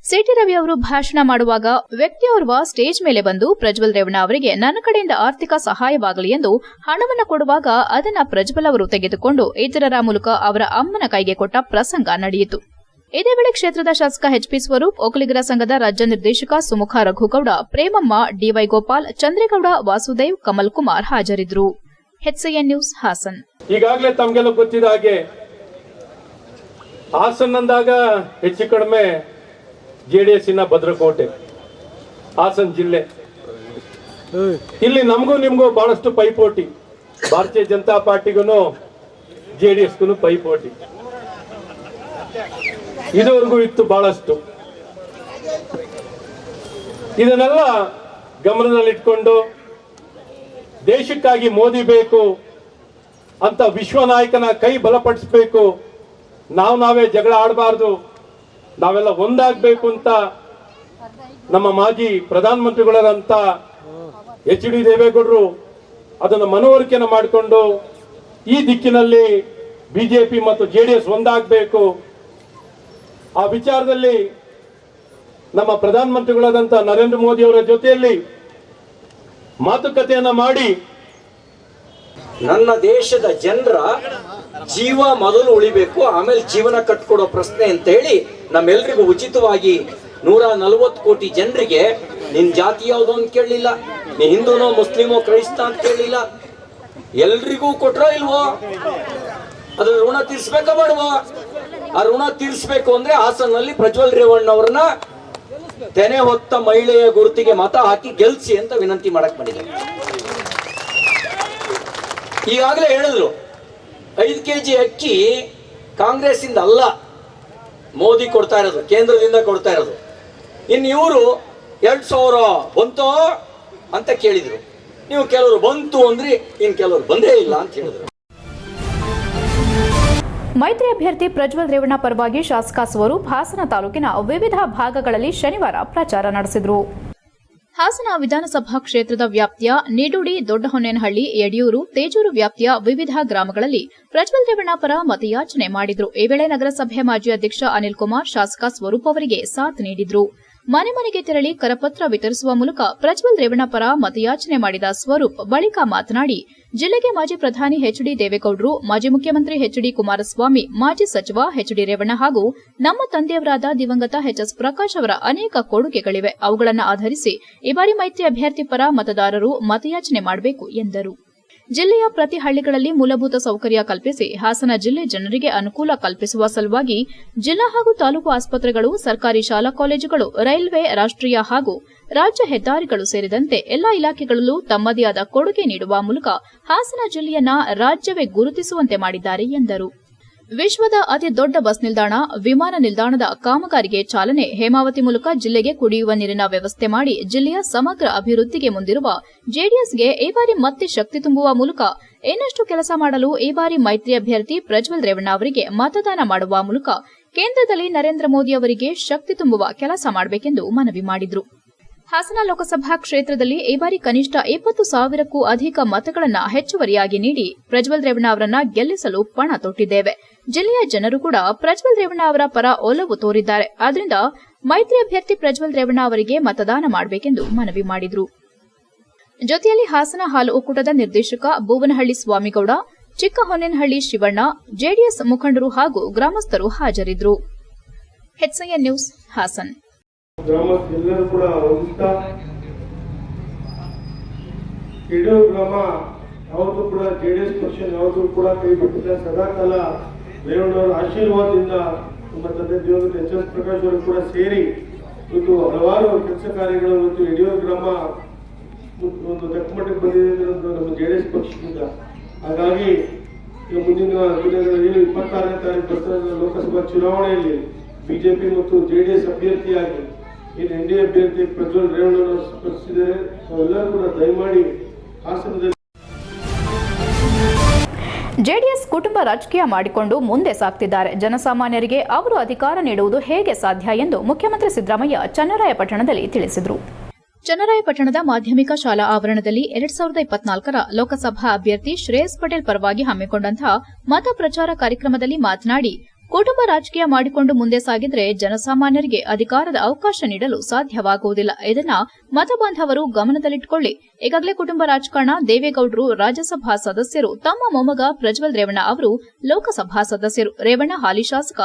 Speaker 1: ಸಿಟಿ ರವಿ ಅವರು ಭಾಷಣ ಮಾಡುವಾಗ ವ್ಯಕ್ತಿಯೋರ್ವ ಸ್ಟೇಜ್ ಮೇಲೆ ಬಂದು ಪ್ರಜ್ವಲ್ ರೇವಣ್ಣ ಅವರಿಗೆ ನನ್ನ ಕಡೆಯಿಂದ ಆರ್ಥಿಕ ಸಹಾಯವಾಗಲಿ ಎಂದು ಹಣವನ್ನು ಕೊಡುವಾಗ ಅದನ್ನ ಪ್ರಜ್ವಲ್ ಅವರು ತೆಗೆದುಕೊಂಡು ಇತರರ ಮೂಲಕ ಅವರ ಅಮ್ಮನ ಕೈಗೆ ಕೊಟ್ಟ ಪ್ರಸಂಗ ನಡೆಯಿತು. ಇದೇ ವೇಳೆ ಕ್ಷೇತ್ರದ ಶಾಸಕ HP ಸ್ವರೂಪ್, ಒಕ್ಕಲಿಗರ ಸಂಘದ ರಾಜ್ಯ ನಿರ್ದೇಶಕ ಸುಮುಖ ರಘುಗೌಡ, ಪ್ರೇಮಮ್ಮ, DY ಗೋಪಾಲ್, ಚಂದ್ರೇಗೌಡ, ವಾಸುದೇವ್, ಕಮಲ್ ಕುಮಾರ್ ಹಾಜರಿದ್ದರು. HCN news Hassan.
Speaker 8: ಈಗಾಗಲೇ ತಮಗೆಲ್ಲ ಗೊತ್ತಿದ ಹಾಗೆ ಹಾಸನ್ ಅಂದಾಗ ಹೆಚ್ಚು ಕಡಿಮೆ JDS ಭದ್ರಕೋಟೆ ಹಾಸನ್ ಜಿಲ್ಲೆ. ಇಲ್ಲಿ ನಮಗೂ ನಿಮಗೂ ಬಹಳಷ್ಟು ಪೈಪೋಟಿ, ಭಾರತೀಯ ಜನತಾ ಪಾರ್ಟಿಗೂ JDSಗೂ ಪೈಪೋಟಿ ಇದುವರೆಗೂ ಇತ್ತು ಬಹಳಷ್ಟು. ಇದನ್ನೆಲ್ಲ ಗಮನದಲ್ಲಿಟ್ಕೊಂಡು ದೇಶಕ್ಕಾಗಿ ಮೋದಿ ಬೇಕು ಅಂತ ವಿಶ್ವ ನಾಯಕನ ಕೈ ಬಲಪಡಿಸಬೇಕು, ನಾವೇ ಜಗಳ ಆಡಬಾರ್ದು, ನಾವೆಲ್ಲ ಒಂದಾಗಬೇಕು ಅಂತ ನಮ್ಮ ಮಾಜಿ ಪ್ರಧಾನಮಂತ್ರಿಗಳಾದಂತ HD ದೇವೇಗೌಡರು ಅದನ್ನು ಮನವರಿಕೆಯನ್ನು ಮಾಡಿಕೊಂಡು ಈ ದಿಕ್ಕಿನಲ್ಲಿ ಬಿಜೆಪಿ ಮತ್ತು ಜೆಡಿಎಸ್ ಒಂದಾಗಬೇಕು. ಆ ವಿಚಾರದಲ್ಲಿ ನಮ್ಮ ಪ್ರಧಾನಮಂತ್ರಿಗಳಾದಂಥ ನರೇಂದ್ರ ಮೋದಿ ಅವರ ಜೊತೆಯಲ್ಲಿ ಮಾತುಕತೆಯನ್ನ ಮಾಡಿ
Speaker 9: ನನ್ನ ದೇಶದ ಜನರ ಜೀವ ಮೊದಲು ಉಳಿಬೇಕು, ಆಮೇಲೆ ಜೀವನ ಕಟ್ಕೊಡೋ ಪ್ರಶ್ನೆ ಅಂತ ಹೇಳಿ ನಮ್ಮೆಲ್ರಿಗೂ ಉಚಿತವಾಗಿ 140 ಕೋಟಿ ಜನರಿಗೆ ನಿನ್ ಜಾತಿ ಯಾವ್ದು ಅಂತ ಕೇಳಲಿಲ್ಲ, ನೀ ಹಿಂದೂನೋ ಮುಸ್ಲಿಮೋ ಕ್ರೈಸ್ತ ಅಂತ ಕೇಳಲಿಲ್ಲ, ಎಲ್ರಿಗೂ ಕೊಟ್ರೋ ಇಲ್ವೋ? ಅದ್ರ ಋಣ ತೀರ್ಸ್ಬೇಕಾ ಬೇಡವಾ? ಆ ಋಣ ತೀರ್ಸ್ಬೇಕು ಅಂದ್ರೆ ಹಾಸನಲ್ಲಿ ಪ್ರಜ್ವಲ್ ರೇವಣ್ಣ ಅವ್ರನ್ನ ತೆನೆ ಹೊತ್ತ ಮಹಿಳೆಯ ಗುರುತಿಗೆ ಮತ ಹಾಕಿ ಗೆಲ್ಸಿ ಅಂತ ವಿನಂತಿ ಮಾಡಕ್ ಮಾಡಿದ್ದಾರೆ. ಈಗಾಗಲೇ ಹೇಳಿದ್ರು 5 kg ಅಕ್ಕಿ ಕಾಂಗ್ರೆಸ್ ಇಂದ ಅಲ್ಲ, ಮೋದಿ ಕೊಡ್ತಾ ಇರೋದು, ಕೇಂದ್ರದಿಂದ ಕೊಡ್ತಾ ಇರೋದು. ಇನ್ನು ಇವರು 2000 ಬಂತೋ ಅಂತ ಕೇಳಿದ್ರು, ನೀವು ಕೆಲವರು ಬಂತು ಅಂದ್ರಿ, ಇನ್ ಕೆಲವರು ಬಂದೇ ಇಲ್ಲ ಅಂತ ಹೇಳಿದ್ರು.
Speaker 1: ಮೈತ್ರಿ ಅಭ್ಯರ್ಥಿ ಪ್ರಜ್ವಲ್ ರೇವಣ್ಣ ಪರವಾಗಿ ಶಾಸಕ ಸ್ವರೂಪ್ ಹಾಸನ ತಾಲೂಕಿನ ವಿವಿಧ ಭಾಗಗಳಲ್ಲಿ ಶನಿವಾರ ಪ್ರಚಾರ ನಡೆಸಿದರು. ಹಾಸನ ವಿಧಾನಸಭಾ ಕ್ಷೇತ್ರದ ವ್ಯಾಪ್ತಿಯ ನಿಡುಡಿ, ದೊಡ್ಡಹೊನ್ನೇನಹಳ್ಳಿ, ಯಡಿಯೂರು, ತೇಜೂರು ವ್ಯಾಪ್ತಿಯ ವಿವಿಧ ಗ್ರಾಮಗಳಲ್ಲಿ ಪ್ರಜ್ವಲ್ ರೇವಣ್ಣ ಪರ ಮತಯಾಚನೆ ಮಾಡಿದ್ರು. ಈ ವೇಳೆ ನಗರಸಭೆ ಮಾಜಿ ಅಧ್ಯಕ್ಷ ಅನಿಲ್ ಕುಮಾರ್ ಶಾಸಕ ಸ್ವರೂಪ್ ಅವರಿಗೆ ಸಾಥ್ ನೀಡಿದ್ರು. ಮನೆ ಮನೆಗೆ ತೆರಳಿ ಕರಪತ್ರ ವಿತರಿಸುವ ಮೂಲಕ ಪ್ರಜ್ವಲ್ ರೇವಣ್ಣ ಪರ ಮತಯಾಚನೆ ಮಾಡಿದ ಸ್ವರೂಪ್ ಬಳಿಕ ಮಾತನಾಡಿ, ಜಿಲ್ಲೆಗೆ ಮಾಜಿ ಪ್ರಧಾನಿ ಎಚ್ಡಿ ದೇವೇಗೌಡರು, ಮಾಜಿ ಮುಖ್ಯಮಂತ್ರಿ ಎಚ್ಡಿ ಕುಮಾರಸ್ವಾಮಿ, ಮಾಜಿ ಸಚಿವ ಎಚ್ಡಿ ರೇವಣ್ಣ ಹಾಗೂ ನಮ್ಮ ತಂದೆಯವರಾದ ದಿವಂಗತ ಎಚ್ಎಸ್ ಪ್ರಕಾಶ್ ಅವರ ಅನೇಕ ಕೊಡುಗೆಗಳಿವೆ. ಅವುಗಳನ್ನು ಆಧರಿಸಿ ಈ ಬಾರಿ ಮೈತ್ರಿ ಅಭ್ಯರ್ಥಿ ಪರ ಮತದಾರರು ಮತಯಾಚನೆ ಮಾಡಬೇಕು ಎಂದರು. ಜಿಲ್ಲೆಯ ಪ್ರತಿ ಹಳ್ಳಿಗಳಲ್ಲಿ ಮೂಲಭೂತ ಸೌಕರ್ಯ ಕಲ್ಪಿಸಿ ಹಾಸನ ಜಿಲ್ಲೆ ಜನರಿಗೆ ಅನುಕೂಲ ಕಲ್ಪಿಸುವ ಸಲುವಾಗಿ ಜಿಲ್ಲಾ ಹಾಗೂ ತಾಲೂಕು ಆಸ್ಪತ್ರೆಗಳು, ಸರ್ಕಾರಿ ಶಾಲಾ ಕಾಲೇಜುಗಳು, ರೈಲ್ವೆ, ರಾಷ್ಟ್ರೀಯ ಹಾಗೂ ರಾಜ್ಯ ಹೆದ್ದಾರಿಗಳು ಸೇರಿದಂತೆ ಎಲ್ಲಾ ಇಲಾಖೆಗಳಲ್ಲೂ ತಮ್ಮದೇ ಆದ ಕೊಡುಗೆ ನೀಡುವ ಮೂಲಕ ಹಾಸನ ಜಿಲ್ಲೆಯನ್ನ ರಾಜ್ಯವೇ ಗುರುತಿಸುವಂತೆ ಮಾಡಿದ್ದಾರೆ ಎಂದರು. ವಿಶ್ವದ ಅತಿ ದೊಡ್ಡ ಬಸ್ ನಿಲ್ದಾಣ, ವಿಮಾನ ನಿಲ್ದಾಣದ ಕಾಮಗಾರಿಗೆ ಚಾಲನೆ, ಹೇಮಾವತಿ ಮೂಲಕ ಜಿಲ್ಲೆಗೆ ಕುಡಿಯುವ ನೀರಿನ ವ್ಯವಸ್ಥೆ ಮಾಡಿ ಜಿಲ್ಲೆಯ ಸಮಗ್ರ ಅಭಿವೃದ್ಧಿಗೆ ಮುಂದಿರುವ ಜೆಡಿಎಸ್ಗೆ ಈ ಬಾರಿ ಮತ್ತೆ ಶಕ್ತಿ ತುಂಬುವ ಮೂಲಕ ಇನ್ನಷ್ಟು ಕೆಲಸ ಮಾಡಲು ಈ ಬಾರಿ ಮೈತ್ರಿ ಅಭ್ಯರ್ಥಿ ಪ್ರಜ್ವಲ್ ರೇವಣ್ಣ ಅವರಿಗೆ ಮತದಾನ ಮಾಡುವ ಮೂಲಕ ಕೇಂದ್ರದಲ್ಲಿ ನರೇಂದ್ರ ಮೋದಿ ಅವರಿಗೆ ಶಕ್ತಿ ತುಂಬುವ ಕೆಲಸ ಮಾಡಬೇಕೆಂದು ಮನವಿ ಮಾಡಿದರು. ಹಾಸನ ಲೋಕಸಭಾ ಕ್ಷೇತ್ರದಲ್ಲಿ ಈ ಬಾರಿ ಕನಿಷ್ಠ 20,000ಕ್ಕೂ ಅಧಿಕ ಮತಗಳನ್ನು ಹೆಚ್ಚುವರಿಯಾಗಿ ನೀಡಿ ಪ್ರಜ್ವಲ್ ರೇವಣ್ಣ ಅವರನ್ನ ಗೆಲ್ಲಿಸಲು ಪಣ ತೊಟ್ಟಿದ್ದೇವೆ. ಜಿಲ್ಲೆಯ ಜನರು ಕೂಡ ಪ್ರಜ್ವಲ್ ರೇವಣ್ಣ ಅವರ ಪರ ಒಲವು ತೋರಿದ್ದಾರೆ. ಆದ್ದರಿಂದ ಮೈತ್ರಿ ಅಭ್ಯರ್ಥಿ ಪ್ರಜ್ವಲ್ ರೇವಣ್ಣ ಅವರಿಗೆ ಮತದಾನ ಮಾಡಬೇಕೆಂದು ಮನವಿ ಮಾಡಿದರು. ಜೊತೆಯಲ್ಲಿ ಹಾಸನ ಹಾಲು ಒಕ್ಕೂಟದ ನಿರ್ದೇಶಕ ಭುವನಹಳ್ಳಿ ಸ್ವಾಮಿಗೌಡ, ಚಿಕ್ಕಹೊನ್ನೇನಹಳ್ಳಿ ಶಿವಣ್ಣ, ಜೆಡಿಎಸ್ ಮುಖಂಡರು ಹಾಗೂ ಗ್ರಾಮಸ್ಥರು ಹಾಜರಿದ್ದರು. HCN news Haasan.
Speaker 8: ಗ್ರಾಮಸ್ಥರೆಲ್ಲರೂ ಕೂಡ ಹೋಗುತ್ತಾ ಯಡಿಯೂರು ಗ್ರಾಮ ಯಾವತ್ತೂ ಕೂಡ ಜೆಡಿಎಸ್ ಪಕ್ಷ ಯಾವತ್ತೂ ಕೂಡ ಕೈ ಬಿಟ್ಟಿಲ್ಲ. ಸದಾಕಾಲ ರೇವಣ್ಣವರ ಆಶೀರ್ವಾದದಿಂದ ನಮ್ಮ ತಂದೆ ದಿವಂಗತ ಎಚ್ಎಸ್ ಪ್ರಕಾಶ್ ಅವರು ಕೂಡ ಸೇರಿ ಇವತ್ತು ಹಲವಾರು ಕೆಲಸ ಕಾರ್ಯಗಳು ಇವತ್ತು ಯಡಿಯೂರು ಗ್ರಾಮ ಒಂದು ತಕ್ಕಮಟ್ಟಕ್ಕೆ ಬಂದಿದೆ ನಮ್ಮ ಜೆಡಿಎಸ್ ಪಕ್ಷದಿಂದ. ಹಾಗಾಗಿ ಮುಂದಿನ ದಿನಗಳಲ್ಲಿ 26ನೇ ತಾರೀಕು ಬರ್ತಾ ಲೋಕಸಭಾ ಚುನಾವಣೆಯಲ್ಲಿ ಬಿಜೆಪಿ ಮತ್ತು ಜೆಡಿಎಸ್ ಅಭ್ಯರ್ಥಿಯಾಗಿ ಏನು ಎನ್ಡಿಎ ಅಭ್ಯರ್ಥಿ ಪ್ರಜ್ವಲ್ ರೇವಣ್ಣವರು ಸ್ಪರ್ಶಿಸಿದ್ದಾರೆ. ನಾವೆಲ್ಲರೂ ಕೂಡ ದಯಮಾಡಿ ಹಾಸನದಲ್ಲಿ
Speaker 1: ಜೆಡಿಎಸ್ ಕುಟುಂಬ ರಾಜಕೀಯ ಮಾಡಿಕೊಂಡು ಮುಂದೆ ಸಾಗ್ತಿದ್ದಾರೆ. ಜನಸಾಮಾನ್ಯರಿಗೆ ಅವರು ಅಧಿಕಾರ ನೀಡುವುದು ಹೇಗೆ ಸಾಧ್ಯ ಎಂದು ಮುಖ್ಯಮಂತ್ರಿ ಸಿದ್ದರಾಮಯ್ಯ ಚನ್ನರಾಯಪಟ್ಟಣದಲ್ಲಿ ತಿಳಿಸಿದರು. ಚನ್ನರಾಯಪಟ್ಟಣದ ಮಾಧ್ಯಮಿಕ ಶಾಲಾ ಆವರಣದಲ್ಲಿ 2024ರ ಲೋಕಸಭಾ ಅಭ್ಯರ್ಥಿ ಶ್ರೇಯಸ್ ಪಟೇಲ್ ಪರವಾಗಿ ಹಮ್ಮಿಕೊಂಡಂತಹ ಮತ ಪ್ರಚಾರ ಕಾರ್ಯಕ್ರಮದಲ್ಲಿ ಮಾತನಾಡಿ, ಕುಟುಂಬ ರಾಜಕೀಯ ಮಾಡಿಕೊಂಡು ಮುಂದೆ ಸಾಗಿದ್ರೆ ಜನಸಾಮಾನ್ಯರಿಗೆ ಅಧಿಕಾರದ ಅವಕಾಶ ನೀಡಲು ಸಾಧ್ಯವಾಗುವುದಿಲ್ಲ. ಇದನ್ನ ಮತಬಾಂಧವರು ಗಮನದಲ್ಲಿಟ್ಟುಕೊಳ್ಳಿ. ಈಗಾಗಲೇ ಕುಟುಂಬ ರಾಜಕಾರಣ, ದೇವೇಗೌಡರು ರಾಜ್ಯಸಭಾ ಸದಸ್ಯರು, ತಮ್ಮ ಮೊಮ್ಮಗ ಪ್ರಜ್ವಲ್ ರೇವಣ್ಣ ಅವರು ಲೋಕಸಭಾ ಸದಸ್ಯರು, ರೇವಣ್ಣ ಹಾಲಿ ಶಾಸಕ,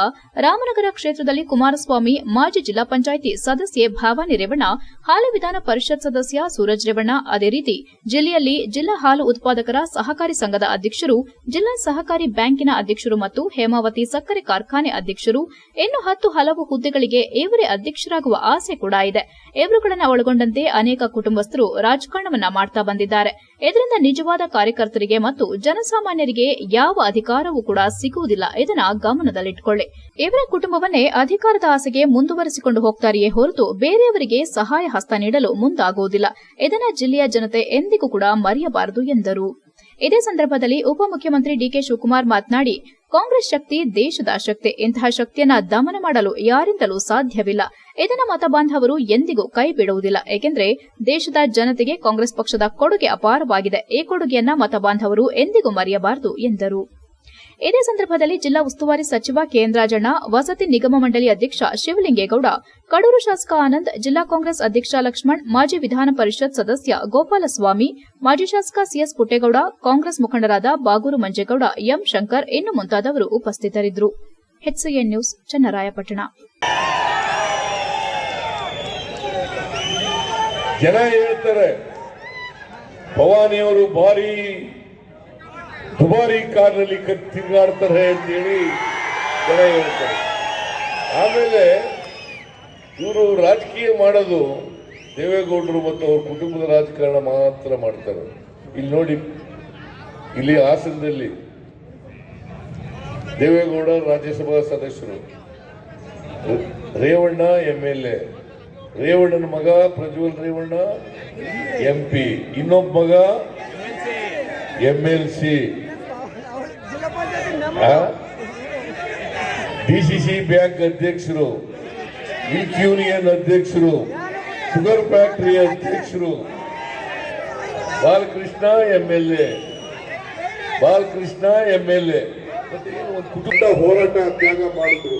Speaker 1: ರಾಮನಗರ ಕ್ಷೇತ್ರದಲ್ಲಿ ಕುಮಾರಸ್ವಾಮಿ, ಮಾಜಿ ಜಿಲ್ಲಾ ಪಂಚಾಯಿತಿ ಸದಸ್ಯೆ ಭಾವಾನಿ ರೇವಣ್ಣ, ಹಾಲಿ ವಿಧಾನ ಪರಿಷತ್ ಸದಸ್ಯ ಸೂರಜ್ ರೇವಣ್ಣ, ಅದೇ ರೀತಿ ಜಿಲ್ಲೆಯಲ್ಲಿ ಜಿಲ್ಲಾ ಹಾಲು ಉತ್ಪಾದಕರ ಸಹಕಾರಿ ಸಂಘದ ಅಧ್ಯಕ್ಷರು, ಜಿಲ್ಲಾ ಸಹಕಾರಿ ಬ್ಯಾಂಕಿನ ಅಧ್ಯಕ್ಷರು ಮತ್ತು ಹೇಮಾವತಿ ಸಕ್ಕರೆ ಕಾರ್ಖಾನೆ ಅಧ್ಯಕ್ಷರು, ಇನ್ನು 10 ಹಲವು ಹುದ್ದೆಗಳಿಗೆ ಇವರೇ ಅಧ್ಯಕ್ಷರಾಗುವ ಆಸೆ ಕೂಡ ಇದೆ. ಇವರುಗಳನ್ನು ಒಳಗೊಂಡಂತೆ ಅನೇಕ ಕುಟುಂಬಸ್ಥರು ರಾಜಕಾರಣವನ್ನ ಮಾಡ್ತಾ ಬಂದಿದ್ದಾರೆ. ಇದರಿಂದ ನಿಜವಾದ ಕಾರ್ಯಕರ್ತರಿಗೆ ಮತ್ತು ಜನಸಾಮಾನ್ಯರಿಗೆ ಯಾವ ಅಧಿಕಾರವೂ ಕೂಡ ಸಿಗುವುದಿಲ್ಲ. ಇದನ್ನ ಗಮನದಲ್ಲಿಟ್ಟುಕೊಳ್ಳಿ. ಇವರ ಕುಟುಂಬವನ್ನೇ ಅಧಿಕಾರದ ಆಸೆಗೆ ಮುಂದುವರೆಸಿಕೊಂಡು ಹೋಗ್ತಾರೆಯೇ ಹೊರತು ಬೇರೆಯವರಿಗೆ ಸಹಾಯ ಹಸ್ತ ನೀಡಲು ಮುಂದಾಗುವುದಿಲ್ಲ. ಇದನ್ನ ಜಿಲ್ಲೆಯ ಜನತೆ ಎಂದಿಗೂ ಕೂಡ ಮರೆಯಬಾರದು ಎಂದರು. ಇದೇ ಸಂದರ್ಭದಲ್ಲಿ ಉಪಮುಖ್ಯಮಂತ್ರಿ ಡಿಕೆ ಶಿವಕುಮಾರ್ ಮಾತನಾಡಿ, ಕಾಂಗ್ರೆಸ್ ಶಕ್ತಿ ದೇಶದ ಶಕ್ತಿ. ಇಂತಹ ಶಕ್ತಿಯನ್ನ ದಮನ ಮಾಡಲು ಯಾರಿಂದಲೂ ಸಾಧ್ಯವಿಲ್ಲ. ಇದನ್ನ ಮತಬಾಂಧವರು ಎಂದಿಗೂ ಕೈ ಬಿಡುವುದಿಲ್ಲ. ಏಕೆಂದರೆ ದೇಶದ ಜನತೆಗೆ ಕಾಂಗ್ರೆಸ್ ಪಕ್ಷದ ಕೊಡುಗೆ ಅಪಾರವಾಗಿದೆ. ಈ ಕೊಡುಗೆಯನ್ನ ಮತಬಾಂಧವರು ಎಂದಿಗೂ ಮರೆಯಬಾರದು ಎಂದರು. ಇದೇ ಸಂದರ್ಭದಲ್ಲಿ ಜಿಲ್ಲಾ ಉಸ್ತುವಾರಿ ಸಚಿವ ಕೆಎನ್ ರಾಜಣ್ಣ, ವಸತಿ ನಿಗಮ ಮಂಡಳಿ ಅಧ್ಯಕ್ಷ ಶಿವಲಿಂಗೇಗೌಡ, ಕಡೂರು ಶಾಸಕ ಆನಂದ್, ಜಿಲ್ಲಾ ಕಾಂಗ್ರೆಸ್ ಅಧ್ಯಕ್ಷ ಲಕ್ಷ್ಮಣ್, ಮಾಜಿ ವಿಧಾನ ಪರಿಷತ್ ಸದಸ್ಯ ಗೋಪಾಲಸ್ವಾಮಿ, ಮಾಜಿ ಶಾಸಕ ಸಿಎಸ್ ಪುಟ್ಟೇಗೌಡ, ಕಾಂಗ್ರೆಸ್ ಮುಖಂಡರಾದ ಬಾಗೂರು ಮಂಜೇಗೌಡ, ಎಂ ಶಂಕರ್ ಇನ್ನು ಮುಂತಾದವರು ಉಪಸ್ಥಿತರಿದ್ದರು. HCN news, Channarayapatna.
Speaker 2: ಜನ ಹೇಳ್ತಾರೆ ಭವಾನಿಯವರು ಭಾರಿ ದುಬಾರಿ ಕಾರ್ನಲ್ಲಿ ತಿರುಗಾಡ್ತಾರೆ ಅಂತೇಳಿ ಜನ ಹೇಳ್ತಾರೆ. ಆಮೇಲೆ ಇವರು ರಾಜಕೀಯ ಮಾಡೋದು ದೇವೇಗೌಡರು ಮತ್ತು ಅವ್ರ ಕುಟುಂಬದ ರಾಜಕಾರಣ ಮಾತ್ರ ಮಾಡ್ತಾರೆ. ಇಲ್ಲಿ ನೋಡಿ, ಇಲ್ಲಿ ಹಾಸನದಲ್ಲಿ ದೇವೇಗೌಡ ರಾಜ್ಯಸಭಾ ಸದಸ್ಯರು, ರೇವಣ್ಣ MLA, ರೇವಣ್ಣನ ಮಗ ಪ್ರಜ್ವಲ್ ರೇವಣ್ಣ MP, ಇನ್ನೊಬ್ಬ ಮಗ MLC, DCC ಬ್ಯಾಂಕ್ ಅಧ್ಯಕ್ಷರು, ಮಿಲ್ಕ್ ಯೂನಿಯನ್ ಅಧ್ಯಕ್ಷರು, ಶುಗರ್ ಫ್ಯಾಕ್ಟರಿ ಅಧ್ಯಕ್ಷರು, ಬಾಲಕೃಷ್ಣ MLA. ಒಂದು ಕುಟುಂಬ ಹೋರಾಟ ತ್ಯಾಗ ಮಾಡಿದ್ರು.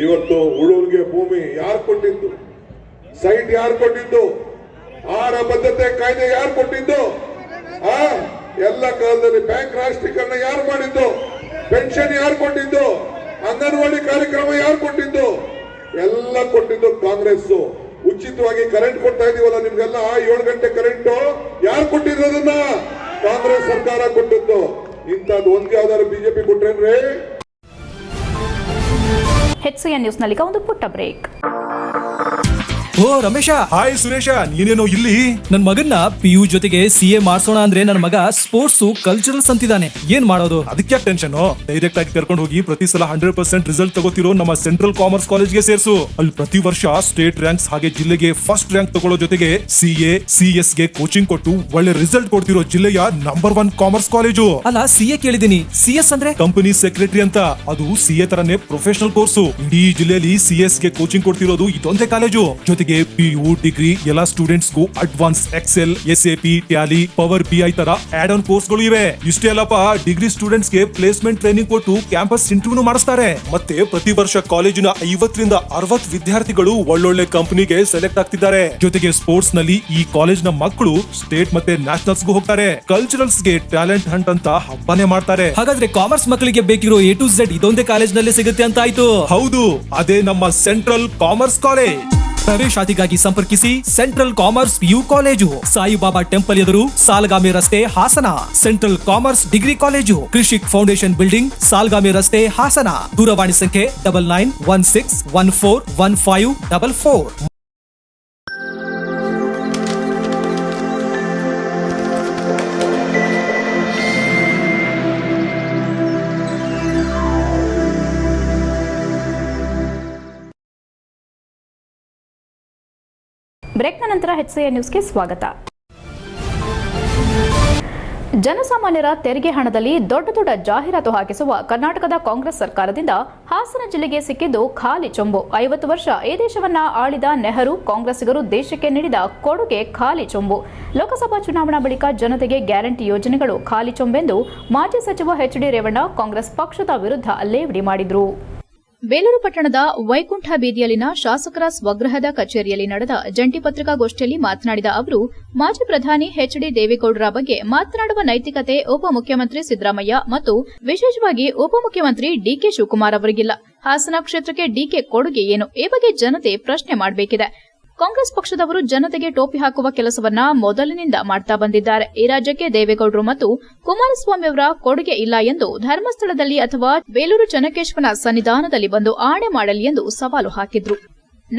Speaker 2: ಇವತ್ತು ಉಳೂರಿಗೆ ಭೂಮಿ ಯಾರು ಕೊಟ್ಟಿದ್ದು? ಸೈಟ್ ಯಾರು ಕೊಟ್ಟಿದ್ದು? ಆಹಾರ ಭದ್ರತೆ ಕಾಯ್ದೆ ಯಾರು ಕೊಟ್ಟಿದ್ದು? ಎಲ್ಲ ಕಾಲದಲ್ಲಿ ಬ್ಯಾಂಕ್ ರಾಷ್ಟ್ರೀಕರಣ ಯಾರು ಮಾಡಿದ್ದು? ಪೆನ್ಷನ್ ಯಾರು ಕೊಟ್ಟಿದ್ದು? ಅಂಗನವಾಡಿ ಕಾರ್ಯಕ್ರಮ ಯಾರು ಕೊಟ್ಟಿದ್ದು? ಎಲ್ಲ ಕೊಟ್ಟಿದ್ದು ಕಾಂಗ್ರೆಸ್. ಉಚಿತವಾಗಿ ಕರೆಂಟ್ ಕೊಡ್ತಾ ಇದೀವಲ್ಲ ನಿಮ್ಗೆಲ್ಲ, 7 ಗಂಟೆ ಕರೆಂಟ್ ಯಾರು ಕೊಟ್ಟಿದ್ರು? ಅದನ್ನ ಕಾಂಗ್ರೆಸ್ ಸರ್ಕಾರ ಕೊಟ್ಟಿದ್ದು. ಇಂಥದ್ದು ಒಂದೇ ಯಾವ್ದಾದ್ರು ಬಿಜೆಪಿ ಕೊಟ್ರೇನ್ರಿ?
Speaker 1: HCN ನ್ಯೂಸ್ನಲ್ಲಿ ಒಂದು ಪುಟ್ಟ ಬ್ರೇಕ್.
Speaker 10: ಓ ರಮೇಶ, ಹಾಯ್ ಸುರೇಶ, ನೀನೇನೋ ಇಲ್ಲಿ? ನನ್ ಮಗನ್ನ PU ಜೊತೆಗೆ CA ಮಾಡ್ಸೋಣ ಅಂದ್ರೆ ನನ್ನ ಮಗ ಸ್ಪೋರ್ಟ್ಸ್ ಕಲ್ಚರಲ್ಸ್ ಅಂತಿದ್ದಾನೆ. ಏನ್ ಮಾಡೋದು? ಅದಕ್ಕೆ ಟೆನ್ಷನ್. ಡೈರೆಕ್ಟ್ ಆಗಿ ಕರ್ಕೊಂಡು ಹೋಗಿ ಪ್ರತಿ ಸಲ 100% ರಿಸಲ್ಟ್ ತಗೋತಿರೋ ನಮ್ಮ ಸೆಂಟ್ರಲ್ ಕಾಮರ್ಸ್ ಕಾಲೇಜ್ಗೆ ಸೇರ್ಸು. ಅಲ್ಲಿ ಪ್ರತಿ ವರ್ಷ ಸ್ಟೇಟ್ ರ್ಯಾಂಕ್ಸ್ ಹಾಗೆ ಜಿಲ್ಲೆಗೆ ಫಸ್ಟ್ ರ್ಯಾಂಕ್ ತಗೊಳ್ಳೋ ಜೊತೆಗೆ CA CS ಗೆ ಕೋಚಿಂಗ್ ಕೊಟ್ಟು ಒಳ್ಳೆ ರಿಸಲ್ಟ್ ಕೊಡ್ತಿರೋ ಜಿಲ್ಲೆಯ ನಂಬರ್ 1 ಕಾಮರ್ಸ್ ಕಾಲೇಜು. ಅಲ್ಲ, CA ಕೇಳಿದೀನಿ, CS ಅಂದ್ರೆ ಕಂಪನಿ ಸೆಕ್ರೆಟರಿ ಅಂತ. ಅದು CA ತರನೇ ಪ್ರೊಫೆಷನಲ್ ಕೋರ್ಸು. ಇಡೀ ಜಿಲ್ಲೆಯಲ್ಲಿ CS ಗೆ ಕೋಚಿಂಗ್ ಕೊಡ್ತಿರೋದು ಇದೊಂದೇ ಕಾಲೇಜು. ಜೊತೆಗೆ PU ಡಿಗ್ರಿ ಎಲ್ಲ ಸ್ಟೂಡೆಂಟ್ಸ್ ಗೂ advance excel, SAP, Tally, power BI ತರ ಆಡ್ ಆನ್ ಕೋರ್ಸ್ ಗಳು ಇವೆ. ಇಷ್ಟೇ ಅಲ್ಲಪ್ಪ, ಡಿಗ್ರಿ ಸ್ಟೂಡೆಂಟ್ಸ್ ಗೆ ಪ್ಲೇಸ್ಮೆಂಟ್ ಟ್ರೈನಿಂಗ್ ಕೊಟ್ಟು ಕ್ಯಾಂಪಸ್ ಇಂಟರ್ವ್ಯೂ ಮಾಡಿಸ್ತಾರೆ. ಮತ್ತೆ ಪ್ರತಿ ವರ್ಷ ಕಾಲೇಜಿನ 50 ರಿಂದ 60 ವಿದ್ಯಾರ್ಥಿಗಳು ಒಳ್ಳೊಳ್ಳೆ ಕಂಪನಿಗೆ ಸೆಲೆಕ್ಟ್ ಆಗ್ತಿದ್ದಾರೆ. ಜೊತೆಗೆ ಸ್ಪೋರ್ಟ್ಸ್ ನಲ್ಲಿ ಈ ಕಾಲೇಜ್ ನ ಮಕ್ಕಳು ಸ್ಟೇಟ್ ಮತ್ತೆ ನ್ಯಾಷನಲ್ಸ್ ಗೂ ಹೋಗ್ತಾರೆ. ಕಲ್ಚರಲ್ಸ್ ಗೆ ಟ್ಯಾಲೆಂಟ್ ಹಂಟ್ ಅಂತ ಹಬ್ಬನೇ ಮಾಡ್ತಾರೆ. ಹಾಗಾದ್ರೆ ಕಾಮರ್ಸ್ ಮಕ್ಕಳಿಗೆ ಬೇಕಿರೋ A to Z ಇದೊಂದೇ ಕಾಲೇಜ್ ನಲ್ಲಿ ಸಿಗುತ್ತೆ ಅಂತ ಆಯ್ತು. ಹೌದು, ಅದೇ ನಮ್ಮ ಸೆಂಟ್ರಲ್ ಕಾಮರ್ಸ್ ಕಾಲೇಜ್. ಪ್ರವೇಶಾತಿಗಾಗಿ ಸಂಪರ್ಕಿಸಿ central commerce PU college, Saibaba temple ಎದುರು, ಸಾಲಗಾಮಿ ರಸ್ತೆ, Hassan. Central commerce degree college, Krishik foundation building, Salagami ರಸ್ತೆ, ಹಾಸನ. ದೂರವಾಣಿ ಸಂಖ್ಯೆ 9916141544.
Speaker 1: ಬ್ರೇಕ್ನ ನಂತರ HCN ನ್ಯೂಸ್ಗೆ ಸ್ವಾಗತ. ಜನಸಾಮಾನ್ಯರ ತೆರಿಗೆ ಹಣದಲ್ಲಿ ದೊಡ್ಡ ದೊಡ್ಡ ಜಾಹೀರಾತು ಹಾಕಿಸುವ ಕರ್ನಾಟಕದ ಕಾಂಗ್ರೆಸ್ ಸರ್ಕಾರದಿಂದ ಹಾಸನ ಜಿಲ್ಲೆಗೆ ಸಿಕ್ಕಿದ್ದು ಖಾಲಿ ಚೊಂಬು. 50 ವರ್ಷ ಈ ದೇಶವನ್ನ ಆಳಿದ ನೆಹರು ಕಾಂಗ್ರೆಸ್ಸಿಗರು ದೇಶಕ್ಕೆ ನೀಡಿದ ಕೊಡುಗೆ ಖಾಲಿ ಚೊಂಬು. ಲೋಕಸಭಾ ಚುನಾವಣಾ ಬಳಿಕ ಜನತೆಗೆ ಗ್ಯಾರಂಟಿ ಯೋಜನೆಗಳು ಖಾಲಿ ಚೊಂಬೆಂದು ಮಾಜಿ ಸಚಿವ HD ರೇವಣ್ಣ ಕಾಂಗ್ರೆಸ್ ಪಕ್ಷದ ವಿರುದ್ಧ ಲೇವಡಿ ಮಾಡಿದ್ರು. ಬೇಲೂರು ಪಟ್ಟಣದ ವೈಕುಂಠ ಬೀದಿಯಲ್ಲಿನ ಶಾಸಕರ ಸ್ವಗೃಹದ ಕಚೇರಿಯಲ್ಲಿ ನಡೆದ ಜಂಟಿ ಪತ್ರಿಕಾಗೋಷ್ಠಿಯಲ್ಲಿ ಮಾತನಾಡಿದ ಅವರು, ಮಾಜಿ ಪ್ರಧಾನಿ HD ದೇವೇಗೌಡರ ಬಗ್ಗೆ ಮಾತನಾಡುವ ನೈತಿಕತೆ ಉಪಮುಖ್ಯಮಂತ್ರಿ ಸಿದ್ದರಾಮಯ್ಯ ಮತ್ತು ವಿಶೇಷವಾಗಿ ಉಪಮುಖ್ಯಮಂತ್ರಿ DK ಶಿವಕುಮಾರ್ ಅವರಿಗಿಲ್ಲ. ಹಾಸನ ಕ್ಷೇತ್ರಕ್ಕೆ DK ಕೊಡುಗೆ ಏನು? ಈ ಬಗ್ಗೆ ಜನತೆ ಪ್ರಶ್ನೆ ಮಾಡಬೇಕಿದೆ. ಕಾಂಗ್ರೆಸ್ ಪಕ್ಷದವರು ಜನತೆಗೆ ಟೋಪಿ ಹಾಕುವ ಕೆಲಸವನ್ನ ಮೊದಲಿನಿಂದ ಮಾಡ್ತಾ ಬಂದಿದ್ದಾರೆ. ಈ ರಾಜ್ಯಕ್ಕೆ ದೇವೇಗೌಡರು ಮತ್ತು ಕುಮಾರಸ್ವಾಮಿ ಅವರ ಕೊಡುಗೆ ಇಲ್ಲ ಎಂದು ಧರ್ಮಸ್ಥಳದಲ್ಲಿ ಅಥವಾ ಬೇಲೂರು ಚೆನ್ನಕೇಶವನ ಸನ್ನಿಧಾನದಲ್ಲಿ ಬಂದು ಆಣೆ ಮಾಡಲಿ ಎಂದು ಸವಾಲು ಹಾಕಿದ್ರು.